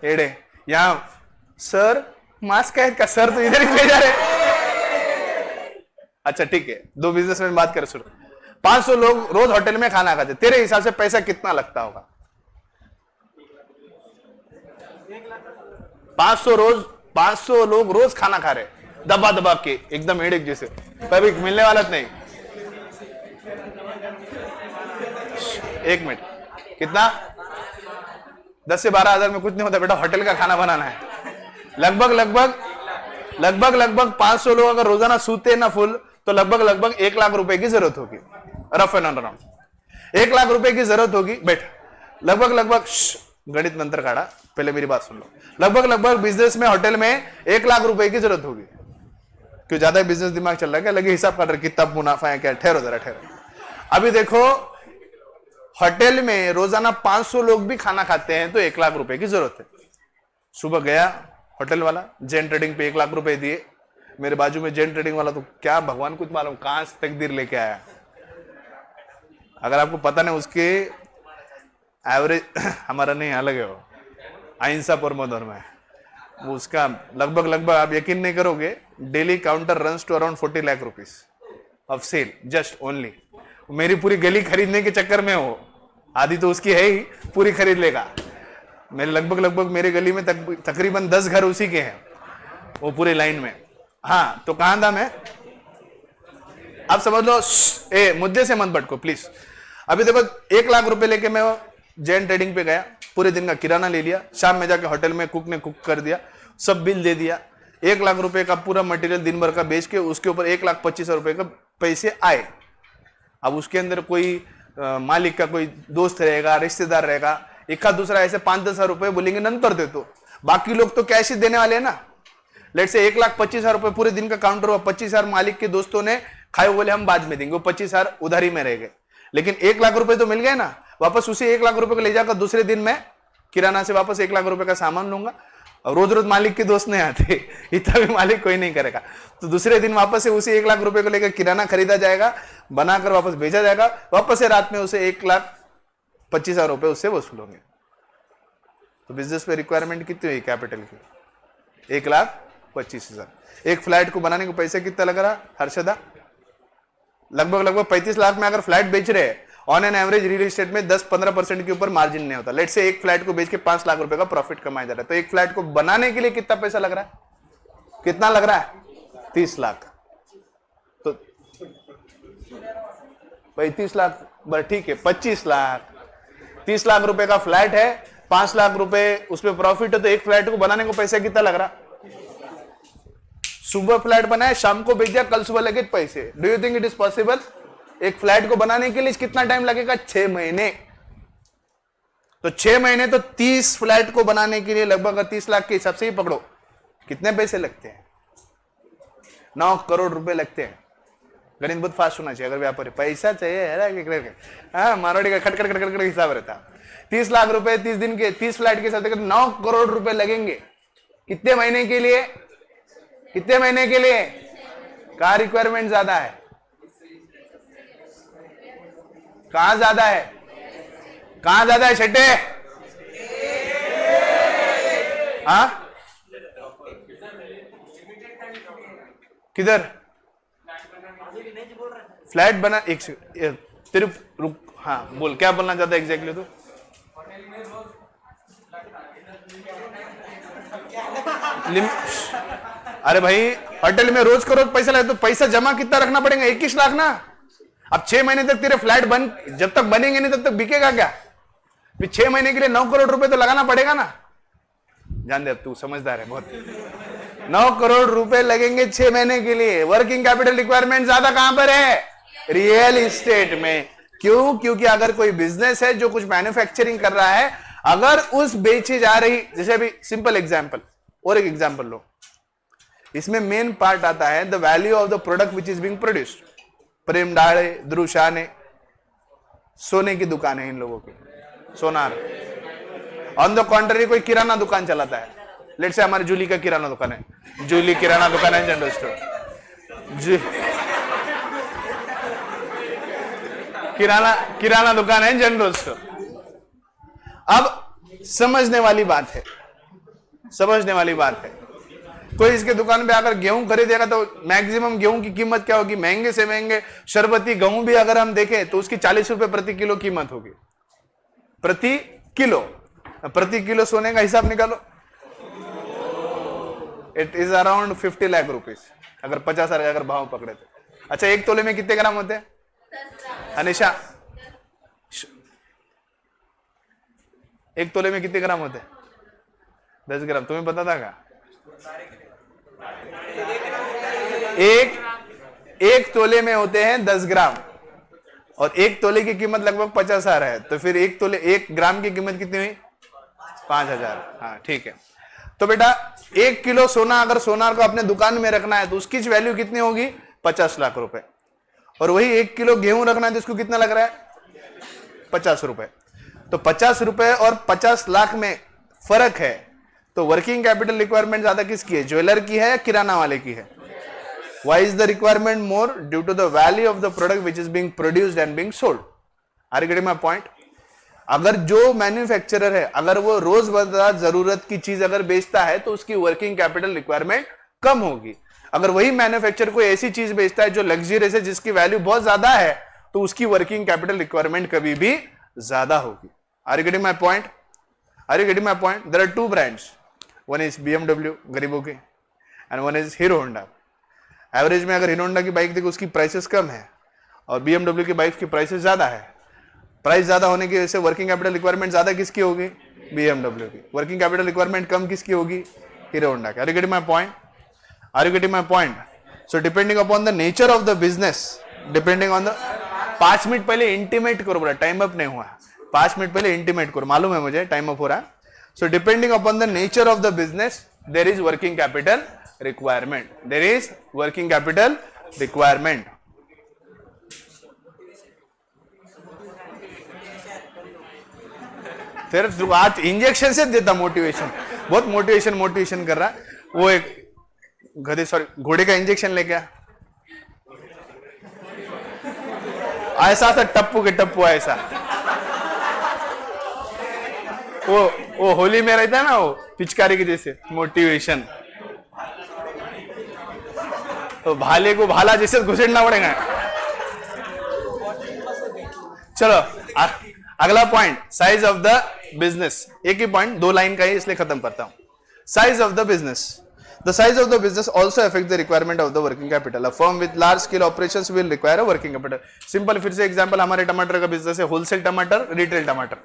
एड़े। यहां सर मास्क है का? सर तो इधर ही भेजा रहे। अच्छा ठीक है, दो बिजनेसमैन बात कर। सुनो, 500 लोग रोज होटल में खाना खाते, तेरे हिसाब से पैसा कितना लगता होगा? 500 लोग रोज खाना खा रहे, दबा दबा के एकदम एड़े जैसे, कभी मिलने वाला नहीं। एक मिनट, कितना? 10 से 12 हजार में कुछ नहीं होता बेटा, होटल का खाना बनाना है। लगभग 500 लोग अगर रोजाना सूते ना फुल, तो लगभग 1 लाख रुपए की जरूरत होगी, रफ एंड अराउंड 1 लाख रुपए की जरूरत होगी। बैठ, लगभग गणित नंतर काढ़ा, पहले मेरी बात सुन लो। लगभग बिजनेस में, होटल में 1 लाख रुपए की जरूरत होगी। क्यों, ज्यादा बिजनेस दिमाग चल रहा है क्या? लगे हिसाब कर रहे कितना मुनाफा है क्या? ठहरो जरा, ठहरो। अभी देखो, होटल में रोजाना 500 लोग भी खाना खाते हैं तो 1 लाख रुपए की जरूरत है। सुबह गया होटल वाला, जैन ट्रेडिंग पे 1 लाख रुपए दिए। मेरे बाजू में जैन ट्रेडिंग वाला, तो क्या भगवान कुछ मालूम कहां से तकदीर लेके आया। अगर आपको पता नहीं, उसके एवरेज हमारा नहीं अलग है, वो अहिंसा परमो धर्म है वो। उसका लगभग आप यकीन नहीं करोगे, daily counter runs to around 40 lakh rupees of sale, just only. मेरी पूरी गली खरीदने के चक्कर में हो, आधी तो उसकी है ही, पूरी खरीद लेगा। मेरे लगभग मेरे गली में तकरीबन 10 घर उसी के हैं, वो पूरे लाइन में। हाँ, तो कहां था मैं? आप समझ लो, मुद्दे से मत भटको प्लीज। अभी देखो, 1 लाख रुपए लेके मैं जैन ट्रेडिंग पे गया, पूरे दिन का किराना ले लिया, शाम में जाके होटल में कुक ने कुक कर दिया, सब बिल दे दिया। 1 लाख रुपए का पूरा मटेरियल दिन भर का बेच के उसके ऊपर 1,25,000 रुपए का पैसे आए। अब उसके अंदर कोई मालिक का कोई दोस्त रहेगा, रिश्तेदार रहेगा, एक दूसरा ऐसे 5-10 हजार रुपए बोलेंगे नंतर दे दो, बाकी लोग तो कैश ही देने वाले हैं ना। लेट से 1,25,000 रुपए पूरे दिन का काउंटर हुआ, 25,000 मालिक के दोस्तों ने खाए, बोले हम बाद में देंगे, वो 25,000 उधारी में रह गए। लेकिन 1 लाख रुपए तो मिल गए ना। वापस उसी 1 लाख रुपए को ले जाकर दूसरे दिन मैं किराना से वापस 1 लाख रुपए का सामान लूंगा। और रोज रोज मालिक के दोस्त नहीं आते, इतना भी मालिक कोई नहीं करेगा। तो दूसरे दिन वापस से उसी 1 लाख रुपए को लेकर किराना खरीदा जाएगा, बनाकर वापस भेजा जाएगा, वापस से रात में उसे 1,25,000 रुपए उससे वसूल होंगे। तो बिजनेस पे रिक्वायरमेंट कितनी हुई कैपिटल की? 1,25,000। एक फ्लैट को बनाने को पैसे कितना लग रहा हर्षदा? लगभग 35 लाख में अगर फ्लैट बेच रहे हैं, on an average real estate में 10-15% के ऊपर मार्जिन नहीं होता। लेट से एक फ्लैट को बेच के 5 लाख रुपए का प्रॉफिट कमाया जा रहा है, तो एक फ्लैट को बनाने के लिए कितना पैसा लग रहा है? कितना लग रहा है? 30 लाख। तो 35 लाख, बस ठीक है 25 लाख। 30 लाख रुपए का फ्लैट है, 5 लाख रुपए उसमें प्रॉफिट है, तो एक फ्लैट को बनाने को पैसा कितना लग रहा? सुबह फ्लैट बनाया, शाम को बेच दिया, कल सुबह लगे पैसे। Do you think it is possible? एक फ्लैट को बनाने के लिए कितना टाइम लगेगा? 6 महीने। तो 6 महीने तो 30 फ्लैट को बनाने के लिए लगभग 30 लाख के हिसाब से ही पकड़ो, कितने पैसे लगते हैं? 9 करोड़ रुपए लगते हैं। गणित बहुत फास्ट होना चाहिए अगर व्यापारी, पैसा चाहिए। हाँ, मारवाड़ी का खटखट खटखट खट हिसाब रहता। 30 लाख रुपए 30 दिन के 30 फ्लैट के साथ 9 करोड़ रुपए लगेंगे। कितने महीने के लिए? कितने महीने के लिए? कहां रिक्वायरमेंट ज्यादा है? कहां ज्यादा है? कहां ज्यादा है छठे? हाँ, किधर फ्लैट बना? एक तेरे रुक, हाँ बोल, क्या बोलना चाहता है एग्जैक्टली तू? अरे भाई, होटल में रोज का रोज पैसा लगे तो पैसा जमा कितना रखना पड़ेगा? 21 लाख ना। अब 6 महीने तक तेरे फ्लैट बन, जब तक बनेंगे नहीं तब तक बिकेगा क्या? फिर 6 महीने के लिए 9 करोड़ रुपए तो लगाना पड़ेगा ना। जान दे, अब तू समझदार है बहुत। 9 करोड़ रुपए लगेंगे 6 महीने के लिए। वर्किंग कैपिटल रिक्वायरमेंट ज्यादा कहां पर है? रियल इस्टेट में। क्यों? क्योंकि अगर कोई बिजनेस है जो कुछ मैन्युफैक्चरिंग कर रहा है, अगर उस बेची जा रही, जैसे अभी सिंपल एग्जांपल और एक एग्जांपल लो, इसमें मेन पार्ट आता है the value of the product which is being produced. Prem Dale, Dhruv Shah ने, सोने की दुकान है इन लोगों की, सोनार। ऑन द कॉन्ट्ररी कोई किराना दुकान चलाता है, लेट्स से हमारी जूली का किराना दुकान है, जूली किराना दुकान है, जनरल स्टोर, किराना दुकान है, जनरल स्टोर। अब समझने वाली बात है, समझने वाली बात है। कोई इसके दुकान पे अगर गेहूं खरीदेगा तो मैक्सिमम गेहूं की कीमत क्या होगी? महंगे से महंगे शरबती गेहूं भी अगर हम देखें तो उसकी 40 रुपए प्रति किलो कीमत होगी, प्रति किलो। प्रति किलो सोने का हिसाब निकालो, it is around 50 lakh rupees, अगर 50,000 अगर भाव पकड़े तो। अच्छा, 1 तोले में कितने ग्राम होते हैं अनिशा? 1 तोले में कितने ग्राम होते हैं? 10 ग्राम। तुम्हें पता था क्या? एक तोले में होते हैं 10 ग्राम, और 1 तोले की कीमत लगभग 50,000 है। तो फिर 1 ग्राम की कीमत कितनी हुई? 5,000। हाँ ठीक है। तो बेटा 1 किलो सोना अगर सोनार को अपने दुकान में रखना है तो उसकी वैल्यू कितनी होगी? 50 लाख रुपए। और वही 1 किलो गेहूं रखना है तो उसको कितना लग रहा है? 50 रुपए। तो 50 रुपए और 50 लाख में फर्क है। तो वर्किंग कैपिटल रिक्वायरमेंट ज्यादा किसकी है? ज्वेलर की है या किराना वाले की है? Why is the requirement more? Due to the value of the product which is being produced and being sold. Are you getting my point? अगर जो मैन्युफैक्चरर है, अगर वो रोजमर्रा जरूरत की चीज अगर बेचता है तो उसकी वर्किंग कैपिटल रिक्वायरमेंट कम होगी। अगर वही मैन्युफैक्चरर कोई ऐसी चीज बेचता है जो लग्जरियस है, जिसकी वैल्यू बहुत ज्यादा है, तो उसकी वर्किंग कैपिटल रिक्वायरमेंट कभी भी ज्यादा होगी। Are you getting my point? Are you getting my point? There are 2 brands, one is BMW गरीबों की, and one is Hero Honda. Average में अगर हीरो होंडा की बाइक देखो उसकी प्राइसेस कम है और BMW की बाइक की प्राइसेस ज्यादा है। प्राइस ज्यादा होने की वजह से वर्किंग कैपिटल रिक्वायरमेंट ज्यादा किसकी होगी? BMW की। वर्किंग कैपिटल रिक्वायरमेंट कम किसकी होगी? हीरो होंडा की। Are you getting my point? Are you getting my point? So depending upon the nature of the business, depending on the 5 minute पहले इंटीमेट करो, बोला टाइम अप नहीं हुआ, 5 मिनट पहले इंटीमेट करो, मालूम है मुझे टाइम अप हो रहा है। So depending upon the nature of the business, there is working capital requirement. There is working capital requirement. फिर आज इंजेक्शन से देता मोटिवेशन, बहुत मोटिवेशन कर रहा है। वो एक गधे, सॉरी घोड़े का इंजेक्शन लेके ऐसा था, टप्पू के टप्पू ऐसा। वो होली में रहता है ना, वो पिचकारी के जैसे मोटिवेशन। तो भाले को भाला जैसे घुसेड़ना पड़ेगा। चलो अगला point, size of the business. एक ही पॉइंट, 2 लाइन का ही, इसलिए खत्म करता हूं। Size of the business. The size of the business also affects the requirement of the working capital. A firm with large scale operations will require a working capital. Simple, फिर से example, हमारे टमाटर का बिजनेस है, wholesale टमाटर, retail टमाटर।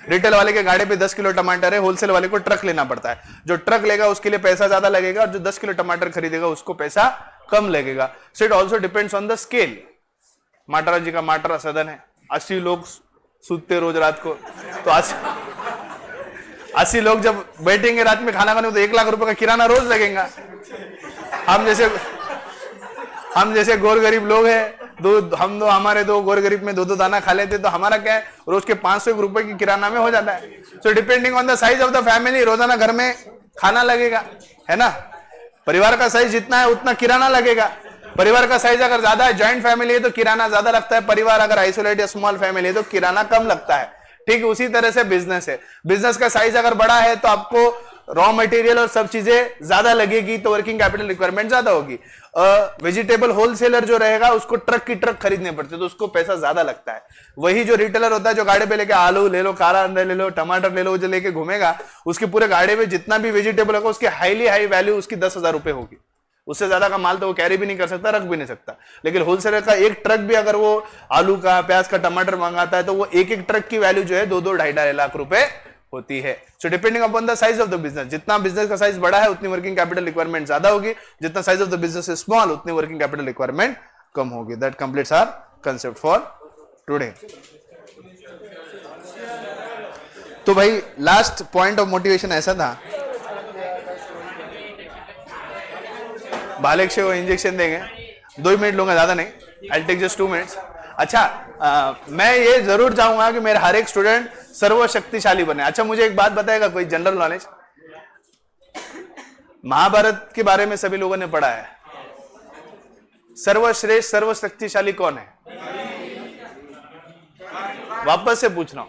Retail वाले के गाड़ी पे 10 किलो टमाटर है, होलसेल वाले को ट्रक लेना पड़ता है। जो ट्रक लेगा उसके लिए पैसा ज्यादा लगेगा, और जो 10 किलो टमाटर खरीदेगा उसको पैसा कम लगेगा। So it also depends on the scale. Matra ji का माटरा सदन है, 80 लोग सूतते रोज रात को, तो 80 लोग जब बैठेंगे रात में खाना खाने तो 1 लाख रुपए का किराना रोज लगेगा। हम जैसे गोर गरीब लोग हैं, हमारे दो गोर गरीब में 2-2 दाना खा लेते तो हमारा क्या है, रोज के 500 रुपए की किराना में हो जाता है। So depending on the size of the family रोजाना घर में खाना लगेगा, है ना। परिवार का साइज जितना है उतना किराना लगेगा। परिवार का साइज अगर ज्यादा है, ज्वाइंट फैमिली है तो किराना ज्यादा लगता है। परिवार अगर आइसोलेट या स्मॉल फैमिली है तो किराना कम लगता है। ठीक उसी तरह से बिजनेस है। बिजनेस का साइज अगर बड़ा है तो आपको रॉ मटेरियल और सब चीजें ज्यादा लगेगी, तो वर्किंग कैपिटल रिक्वायरमेंट ज्यादा होगी। वेजिटेबल होलसेलर जो रहेगा उसको ट्रक की ट्रक खरीदने पड़ते, तो उसको पैसा ज्यादा लगता है। वही जो रिटेलर होता है जो गाड़ी पे लेके आलू ले लो, काला अंडा ले लो, टमाटर ले लो, जो लेके घूमेगा, उसके पूरे गाड़ी में जितना भी वेजिटेबल होगा उसकी हाई वैल्यू उसकी 10,000 रुपए होगी। उससे ज्यादा का माल तो वो कैरी भी नहीं कर सकता, रख भी नहीं सकता। लेकिन होलसेलर का एक ट्रक भी अगर वो आलू का, प्याज का, टमाटर मंगाता है तो वो एक ट्रक की वैल्यू जो है 2-2, 2.5 लाख रुपए होती है। So depending upon the size of the business, जितना बिजनेस का साइज बड़ा है उतनी वर्किंग कैपिटल रिक्वायरमेंट ज्यादा होगी, जितना size of the business is small उतनी वर्किंग कैपिटल रिक्वायरमेंट कम होगी। That completes our concept for today. तो भाई लास्ट पॉइंट ऑफ मोटिवेशन ऐसा था, बालेक से वो इंजेक्शन देंगे, 2 मिनट लूंगा, ज्यादा नहीं, आई टेक जस्ट 2 मिनट्स। अच्छा, मैं ये जरूर चाहूंगा कि मेरा हर एक स्टूडेंट सर्वशक्तिशाली बने। अच्छा, मुझे एक बात बताएगा कोई जनरल नॉलेज? महाभारत के बारे में सभी लोगों ने पढ़ा है। सर्वश्रेष्ठ सर्वशक्तिशाली कौन है? वापस से पूछ रहा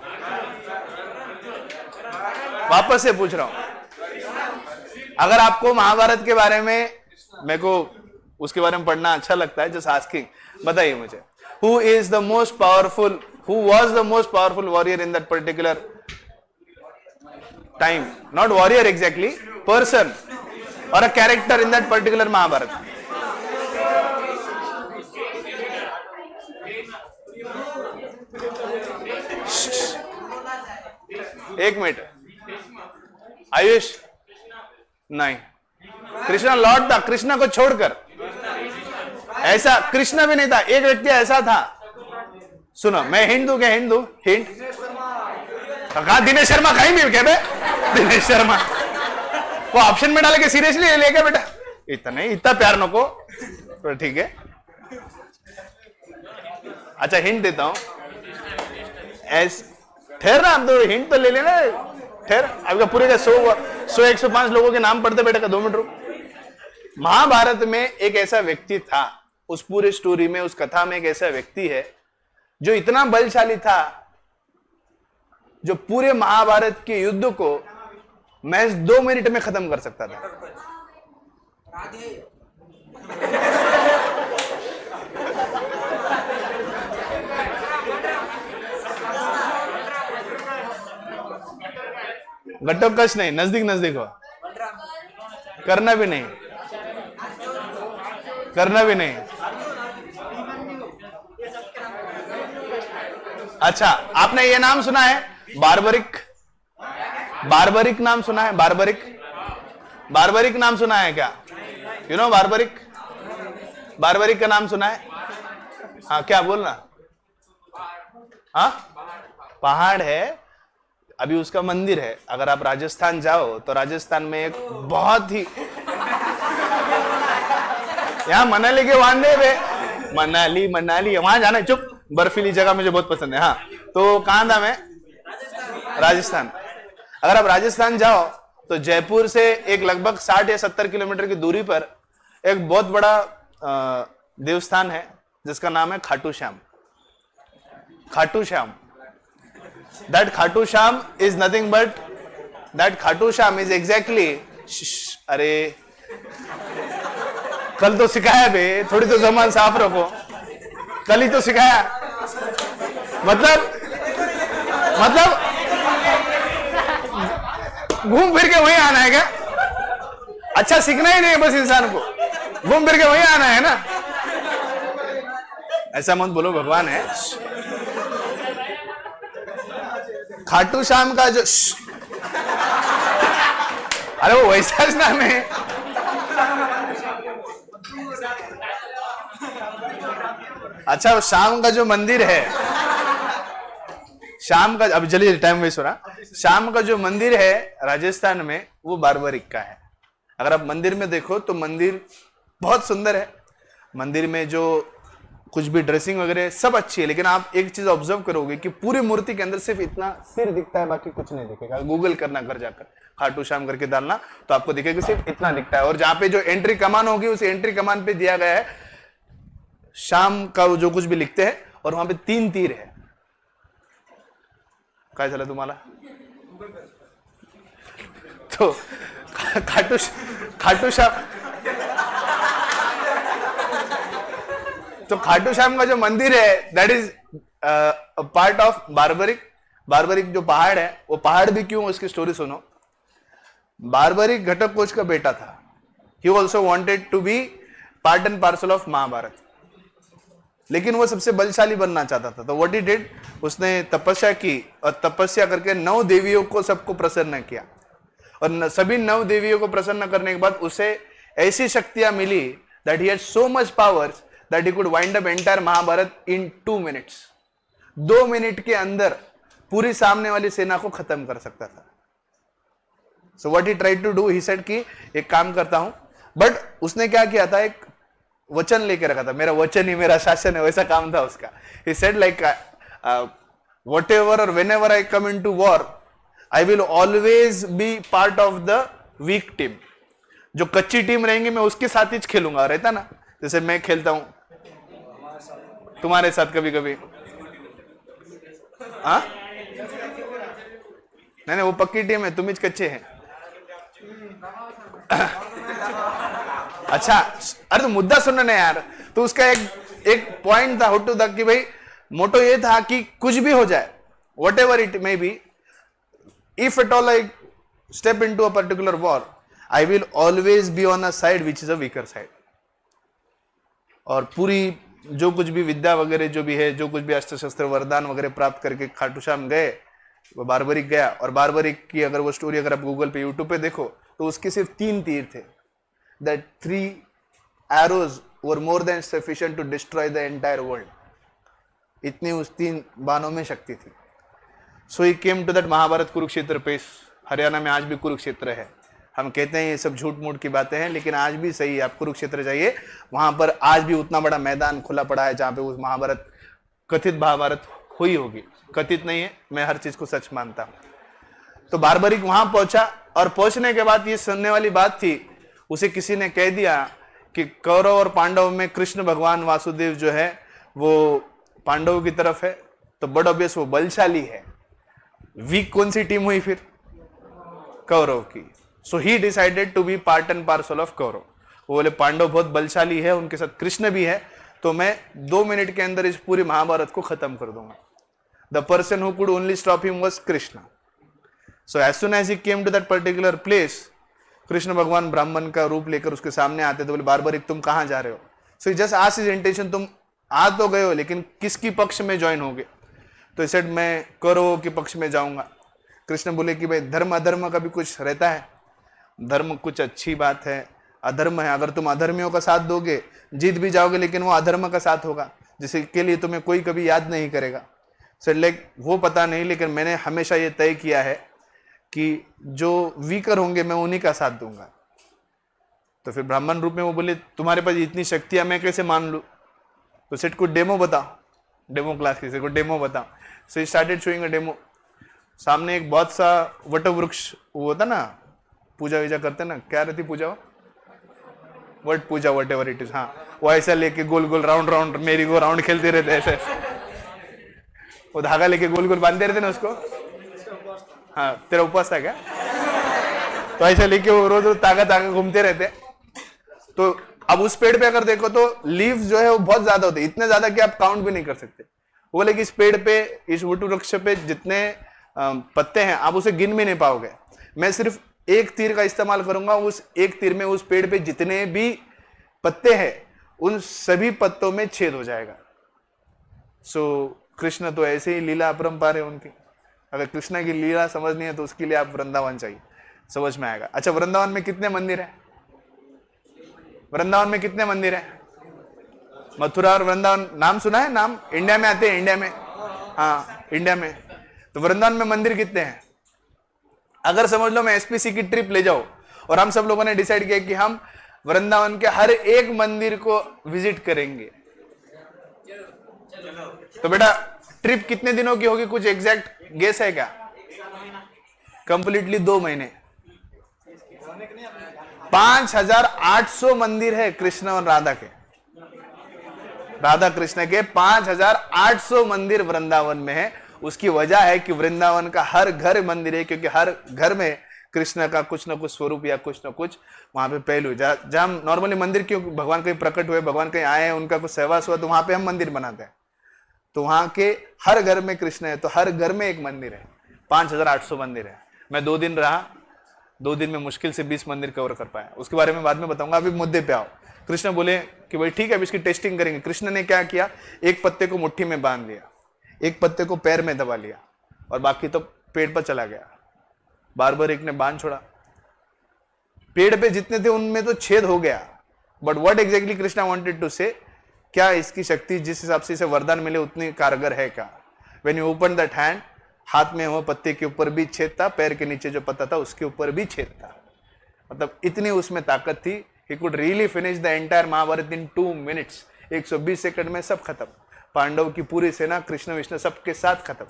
हूं। अगर आपको महाभारत के बारे में, मेरे को उसके बारे में पढ़ना अच्छा लगता है, जस्ट आस्किंग, बताइए मुझे, who is the most powerful, who was the most powerful warrior in that particular time? Not warrior exactly, person or a character in that particular Mahabharata. एक मिनट, आयुष नहीं, कृष्णा लॉर्ड था, कृष्णा को छोड़कर ऐसा कृष्णा भी नहीं था, एक व्यक्ति ऐसा था। सुनो, मैं हिंट दूं क्या? हिंट कहा? दिनेश शर्मा कहीं भी क्या बे? दिनेश शर्मा वो ऑप्शन में डाल के सीरियसली ले गया बेटा, इतना प्यार नको, तो ठीक है। अच्छा, हिंट देता हूं, ठहर ना, हम तो हिंट तो ले लेना, ठहर। आपका पूरे का 100-105 लोगों के नाम पढ़ते बेटा का 2 मिनट रुक। महाभारत में एक ऐसा व्यक्ति था, उस पूरे स्टोरी में, उस कथा में एक ऐसा व्यक्ति है जो इतना बलशाली था, जो पूरे महाभारत के युद्ध को महज 2 मिनट में खत्म कर सकता था। घटोत्कच नहीं, नजदीक हो, करना भी नहीं। अच्छा, आपने ये नाम सुना है बारबरिक नाम सुना है? बारबरिक नाम सुना है क्या? यू नो बारबरिक का नाम सुना है? हाँ, क्या बोलना? हाँ, पहाड़ है, अभी उसका मंदिर है। अगर आप राजस्थान जाओ तो राजस्थान में एक बहुत ही, यहाँ मनाली के वांडे पे, मनाली वहां जाना है, चुप, बर्फीली जगह मुझे बहुत पसंद है। हाँ, तो कहां था मैं? राजस्थान। अगर आप राजस्थान जाओ तो जयपुर से एक लगभग 60 या 70 किलोमीटर की दूरी पर एक बहुत बड़ा देवस्थान है जिसका नाम है Khatu Shyam. That Khatu Sham is nothing but, that Khatu Sham is exactly, अरे कल तो सिखाया बे, थोड़ी तो जबान साफ रखो, कल ही तो सिखाया। मतलब घूम फिर के वहीं आना है क्या? अच्छा, सीखना ही नहीं है बस इंसान को, घूम फिर के वहीं आना है ना। ऐसा मत बोलो, भगवान है। खाटू श्याम का जो, अरे वो वैसा नाम है। अच्छा, वो शाम का जो मंदिर है, शाम का, अभी चलिए टाइम वेस्ट हो रहा, शाम का जो मंदिर है राजस्थान में वो बारबरिक का है। अगर आप मंदिर में देखो तो मंदिर बहुत सुंदर है, मंदिर में जो कुछ भी ड्रेसिंग वगैरह सब अच्छी है, लेकिन आप एक चीज ऑब्जर्व करोगे कि पूरी मूर्ति के अंदर सिर्फ इतना सिर दिखता है, बाकी कुछ नहीं दिखेगा। गूगल करना घर जाकर, खाटू श्याम करके डालना तो आपको दिखेगा सिर्फ इतना दिखता है। और जहां पे जो एंट्री कमान होगी उस एंट्री कमान पे दिया गया है शाम का जो कुछ भी लिखते हैं, और वहां पे 3 तीर है। काय झालं तुम्हाला? तो खाटू श्याम, तो खाटू श्याम का जो मंदिर है that is part of barbaric. Barbaric जो पहाड़ है, वो पहाड़ भी क्यों, उसकी स्टोरी सुनो। बारबरिक घटोत्कच का बेटा था। He also wanted to be part and parcel of Mahabharat, लेकिन वो सबसे बलशाली बनना चाहता था। तो व्हाट ही डिड, उसने तपस्या की, और तपस्या करके 9 देवियों को सबको प्रसन्न किया, और सभी 9 देवियों को प्रसन्न करने के बाद उसे ऐसी शक्तियां मिली that he had so much powers that he could wind up entire Mahabharat in 2 minutes. 2 minute के अंदर पूरी सामने वाली सेना को खत्म कर सकता था। So what he tried to do, he said कि एक काम करता हूं, बट उसने क्या किया था, एक वचन लेके रखा था, मेरा वचन ही मेरा शासन है, वैसा काम था उसका। He said like whatever और whenever I come into war I will always be part of the weak team. जो कच्ची टीम रहेंगी मैं उसके साथ ही खेलूंगा, रहता ना, जैसे मैं खेलता हूं तुम्हारे साथ कभी कभी। हाँ नहीं, वो पक्की टीम है, तुम ही कच्चे हैं। अच्छा, अरे तो मुद्दा सुनना ना यार। तो उसका एक पॉइंट था हुट्टू तक कि भाई मोटो ये था कि कुछ भी हो जाए, whatever it may be, if at all I step into a particular war I will always be on a side which is a weaker side. और पूरी जो कुछ भी विद्या वगैरह जो भी है, जो कुछ भी अस्त्र शस्त्र वरदान वगैरह प्राप्त करके खाटू श्याम गए, वो बारबरिक गया। और बारबरिक की अगर वो स्टोरी अगर आप गूगल पे यूट्यूब पे देखो तो उसके सिर्फ 3 तीर थे। That 3 arrows were more than sufficient to destroy the entire world. इतनी उस 3 बाणों में शक्ति थी। So he came to that Mahabharata Kurukshetra place. Haryana में आज भी कुरुक्षेत्र है। हम कहते हैं ये सब झूठ मूठ की बातें हैं, लेकिन आज भी सही है। आप कुरुक्षेत्र जाइए, वहां पर आज भी उतना बड़ा मैदान खुला पड़ा है जहां पे उस महाभारत, कथित महाभारत हुई होगी। कथित नहीं है, मैं हर चीज को सच मानता हूं। तो बारबरिक वहां पहुंचा, और पहुंचने के बाद ये सुनने वाली बात थी, उसे किसी ने कह दिया कि कौरव और पांडव में कृष्ण भगवान वासुदेव जो है वो पांडवों की तरफ है, तो बड़ ऑब्वियस वो बलशाली है। वीक कौन सी टीम हुई फिर? कौरव की। So he decided to be part and parcel of Kaurava. वो बोले पांडव बहुत बलशाली है, उनके साथ कृष्ण भी है, तो मैं 2 मिनट के अंदर इस पूरी महाभारत को खत्म कर दूंगा। The person who could only stop him was Krishna. So as soon as he came to that particular place, Krishna भगवान ब्राह्मण का रूप लेकर उसके सामने आते, तो बोले बारबरिक तुम कहां जा रहे हो? So just asked his intention, तुम आ तो गए हो, लेकिन किसकी पक्ष में ज्वाइन होगे? तो सेड मैं कौरवों के पक्ष में जाऊंगा। कृष्ण बोले कि भाई धर्म अधर्म का भी कुछ रहता है, धर्म कुछ अच्छी बात है, अधर्म है। अगर तुम अधर्मियों का साथ दोगे, जीत भी जाओगे, लेकिन वो अधर्म का साथ होगा जिसके लिए तुम्हें कोई कभी याद नहीं करेगा। सेड लाइक वो पता नहीं, लेकिन मैंने हमेशा ये तय किया है कि जो वीकर होंगे मैं उन्हीं का साथ दूंगा। तो फिर ब्राह्मण रूप में वो बोले तुम्हारे पास इतनी शक्तियां मैं कैसे मान लूं? तो सेट को डेमो बताओ, डेमो क्लास किसी को डेमो बताओ। So he started showing a demo. सामने एक बहुत सा वट वृक्ष वो होता ना, पूजा वीजा करते ना, क्या रहती पूजा वो? What puja, whatever it is. हाँ, वो ऐसा लेके गोल गोल राउंड राउंड मेरी को राउंड खेलते रहते ऐसे, वो धागा लेके गोल गोल बांधते रहते ना उसको। हाँ, तेरा उपवास था क्या? तो ऐसे लेके वो रोज रोज तागा तागा घूमते रहते। तो अब उस पेड़ पे अगर देखो तो लीव जो है वो बहुत ज्यादा होते, इतने ज्यादा कि आप काउंट भी नहीं कर सकते। वो बोले कि इस पेड़ पे, इस वट वृक्ष पे जितने पत्ते हैं आप उसे गिन भी नहीं पाओगे। मैं सिर्फ एक तीर का इस्तेमाल करूंगा, उस एक तीर में उस पेड़ पे जितने भी पत्ते हैं उन सभी पत्तों में छेद हो जाएगा। सो कृष्ण तो ऐसे ही लीला अपरंपार है उनकी। अगर कृष्ण की लीला समझनी है तो उसके लिए आप वृंदावन चाहिए, समझ में आएगा। अच्छा, वृंदावन में कितने मंदिर है? वृंदावन में कितने मंदिर है? मथुरा और वृंदावन नाम सुना है? नाम इंडिया में आते हैं, इंडिया में। हाँ, इंडिया में तो वृंदावन में मंदिर कितने हैं? अगर समझ लो मैं एसपीसी की ट्रिप ले जाऊं और हम सब लोगों ने डिसाइड किया कि हम वृंदावन के हर एक मंदिर को विजिट करेंगे, तो बेटा ट्रिप कितने दिनों की होगी? कुछ एग्जैक्ट गेस है क्या? कंप्लीटली 2 महीने। 5800 मंदिर है कृष्ण और राधा के, राधा कृष्ण के 5800 मंदिर वृंदावन में है। उसकी वजह है कि वृंदावन का हर घर मंदिर है, क्योंकि हर घर में कृष्ण का कुछ ना कुछ स्वरूप या कुछ ना कुछ वहां पे पहलू, जहां नॉर्मली मंदिर क्यों, भगवान कहीं प्रकट हुए, भगवान कहीं आए हैं, उनका कुछ सहवास हुआ, तो वहां पे हम मंदिर बनाते हैं। तो वहां के हर घर में कृष्ण है, तो हर घर में एक मंदिर है। 5800 मंदिर है। मैं 2 दिन रहा, 2 दिन में मुश्किल से 20 मंदिर कवर कर पाया। उसके बारे में बाद में बताऊंगा, अभी मुद्दे पे आओ। कृष्ण बोले कि भाई ठीक है, अब इसकी टेस्टिंग करेंगे। कृष्ण ने क्या किया, एक पत्ते को मुट्ठी में बांध लिया, एक पत्ते को पैर में दबा लिया और बाकी तो पेड़ पर चला गया। बारबरिक ने बांध छोड़ा, पेड़ पे जितने थे उनमें तो छेद हो गया। But what exactly Krishna wanted to say, क्या इसकी शक्ति जिस हिसाब से इसे वरदान मिले उतनी कारगर है क्या? When you open that hand, हाथ में वो पत्ते के ऊपर भी छेद था, पैर के नीचे जो पत्ता था उसके ऊपर भी छेद था। मतलब इतनी उसमें ताकत थी, he could really finish the entire Mahabharat in 2 minutes. 120 second में सब खत्म। पांडव की पूरी सेना, कृष्ण विष्णु सबके साथ खत्म।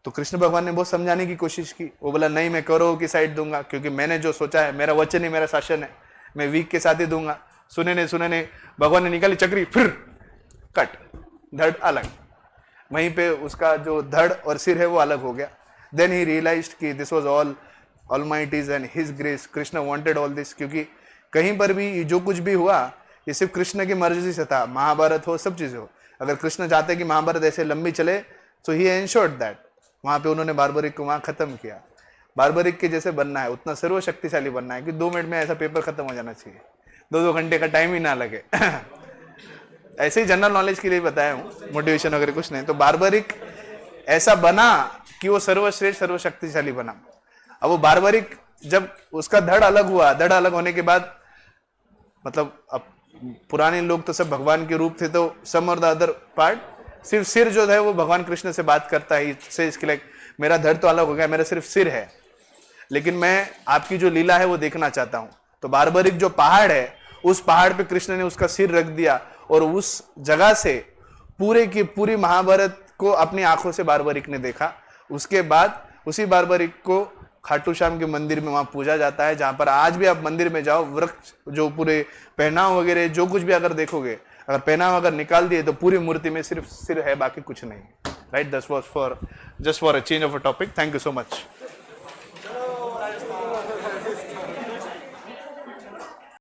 तो कृष्ण भगवान ने बहुत समझाने की कोशिश की। वो बोला नहीं, मैं कौरवों की साइड दूंगा, क्योंकि मैंने जो सोचा है, मेरा वचन ही मेरा शासन है, मैं वीक के साथ ही दूंगा। सुने नहीं, भगवान ने निकाली चक्री, फिर कट, धड़ अलग। वहीं पे उसका जो धड़ और सिर है वो अलग हो गया। देन ही रियलाइज्ड कि this was all Almighty's and his grace. Krishna wanted all this, क्योंकि कहीं पर भी जो कुछ भी हुआ ये सिर्फ कृष्ण की मर्जी से था। महाभारत हो, सब चीजें हो, अगर कृष्ण चाहते कि महाभारत ऐसे लंबी चले तो ही एंश्योर्ड दैट। वहां पे उन्होंने बारबरिक को वहां खत्म किया। बारबरिक के जैसे बनना है, उतना सर्वशक्तिशाली बनना है कि 2 मिनट में ऐसा पेपर खत्म हो जाना चाहिए, 2-2 घंटे का टाइम ही ना लगे। ऐसे ही जनरल नॉलेज के लिए बताया हूँ, मोटिवेशन वगैरह कुछ नहीं। तो बारबरिक ऐसा बना कि वो सर्वश्रेष्ठ सर्वशक्तिशाली बना। अब वो बारबरिक जब उसका धड़ अलग हुआ, धड़ अलग होने के बाद मतलब अब पुराने लोग तो सब भगवान के रूप थे, तो सम और द अदर पार्ट, सिर्फ सिर जो है वो भगवान कृष्ण से बात करता है। से इसके लिए मेरा धड़ तो अलग हो गया, मेरा सिर्फ सिर है, लेकिन मैं आपकी जो लीला है वो देखना चाहता हूं। तो बारबरिक जो पहाड़ है, उस पहाड़ पे कृष्ण ने उसका सिर रख दिया और उस जगह से पूरे की पूरी महाभारत को अपनी आंखों से बारबरिक ने देखा। उसके बाद उसी बारबरिक को खाटू श्याम के मंदिर में वहां पूजा जाता है, जहां पर आज भी आप मंदिर में जाओ, वृक्ष जो पूरे पहनाव वगैरह जो कुछ भी अगर देखोगे, अगर पहनाव अगर निकाल दिए तो पूरी मूर्ति में सिर्फ सिर है, बाकी कुछ नहीं। Right, this was for just for a change of a topic. Thank you so much.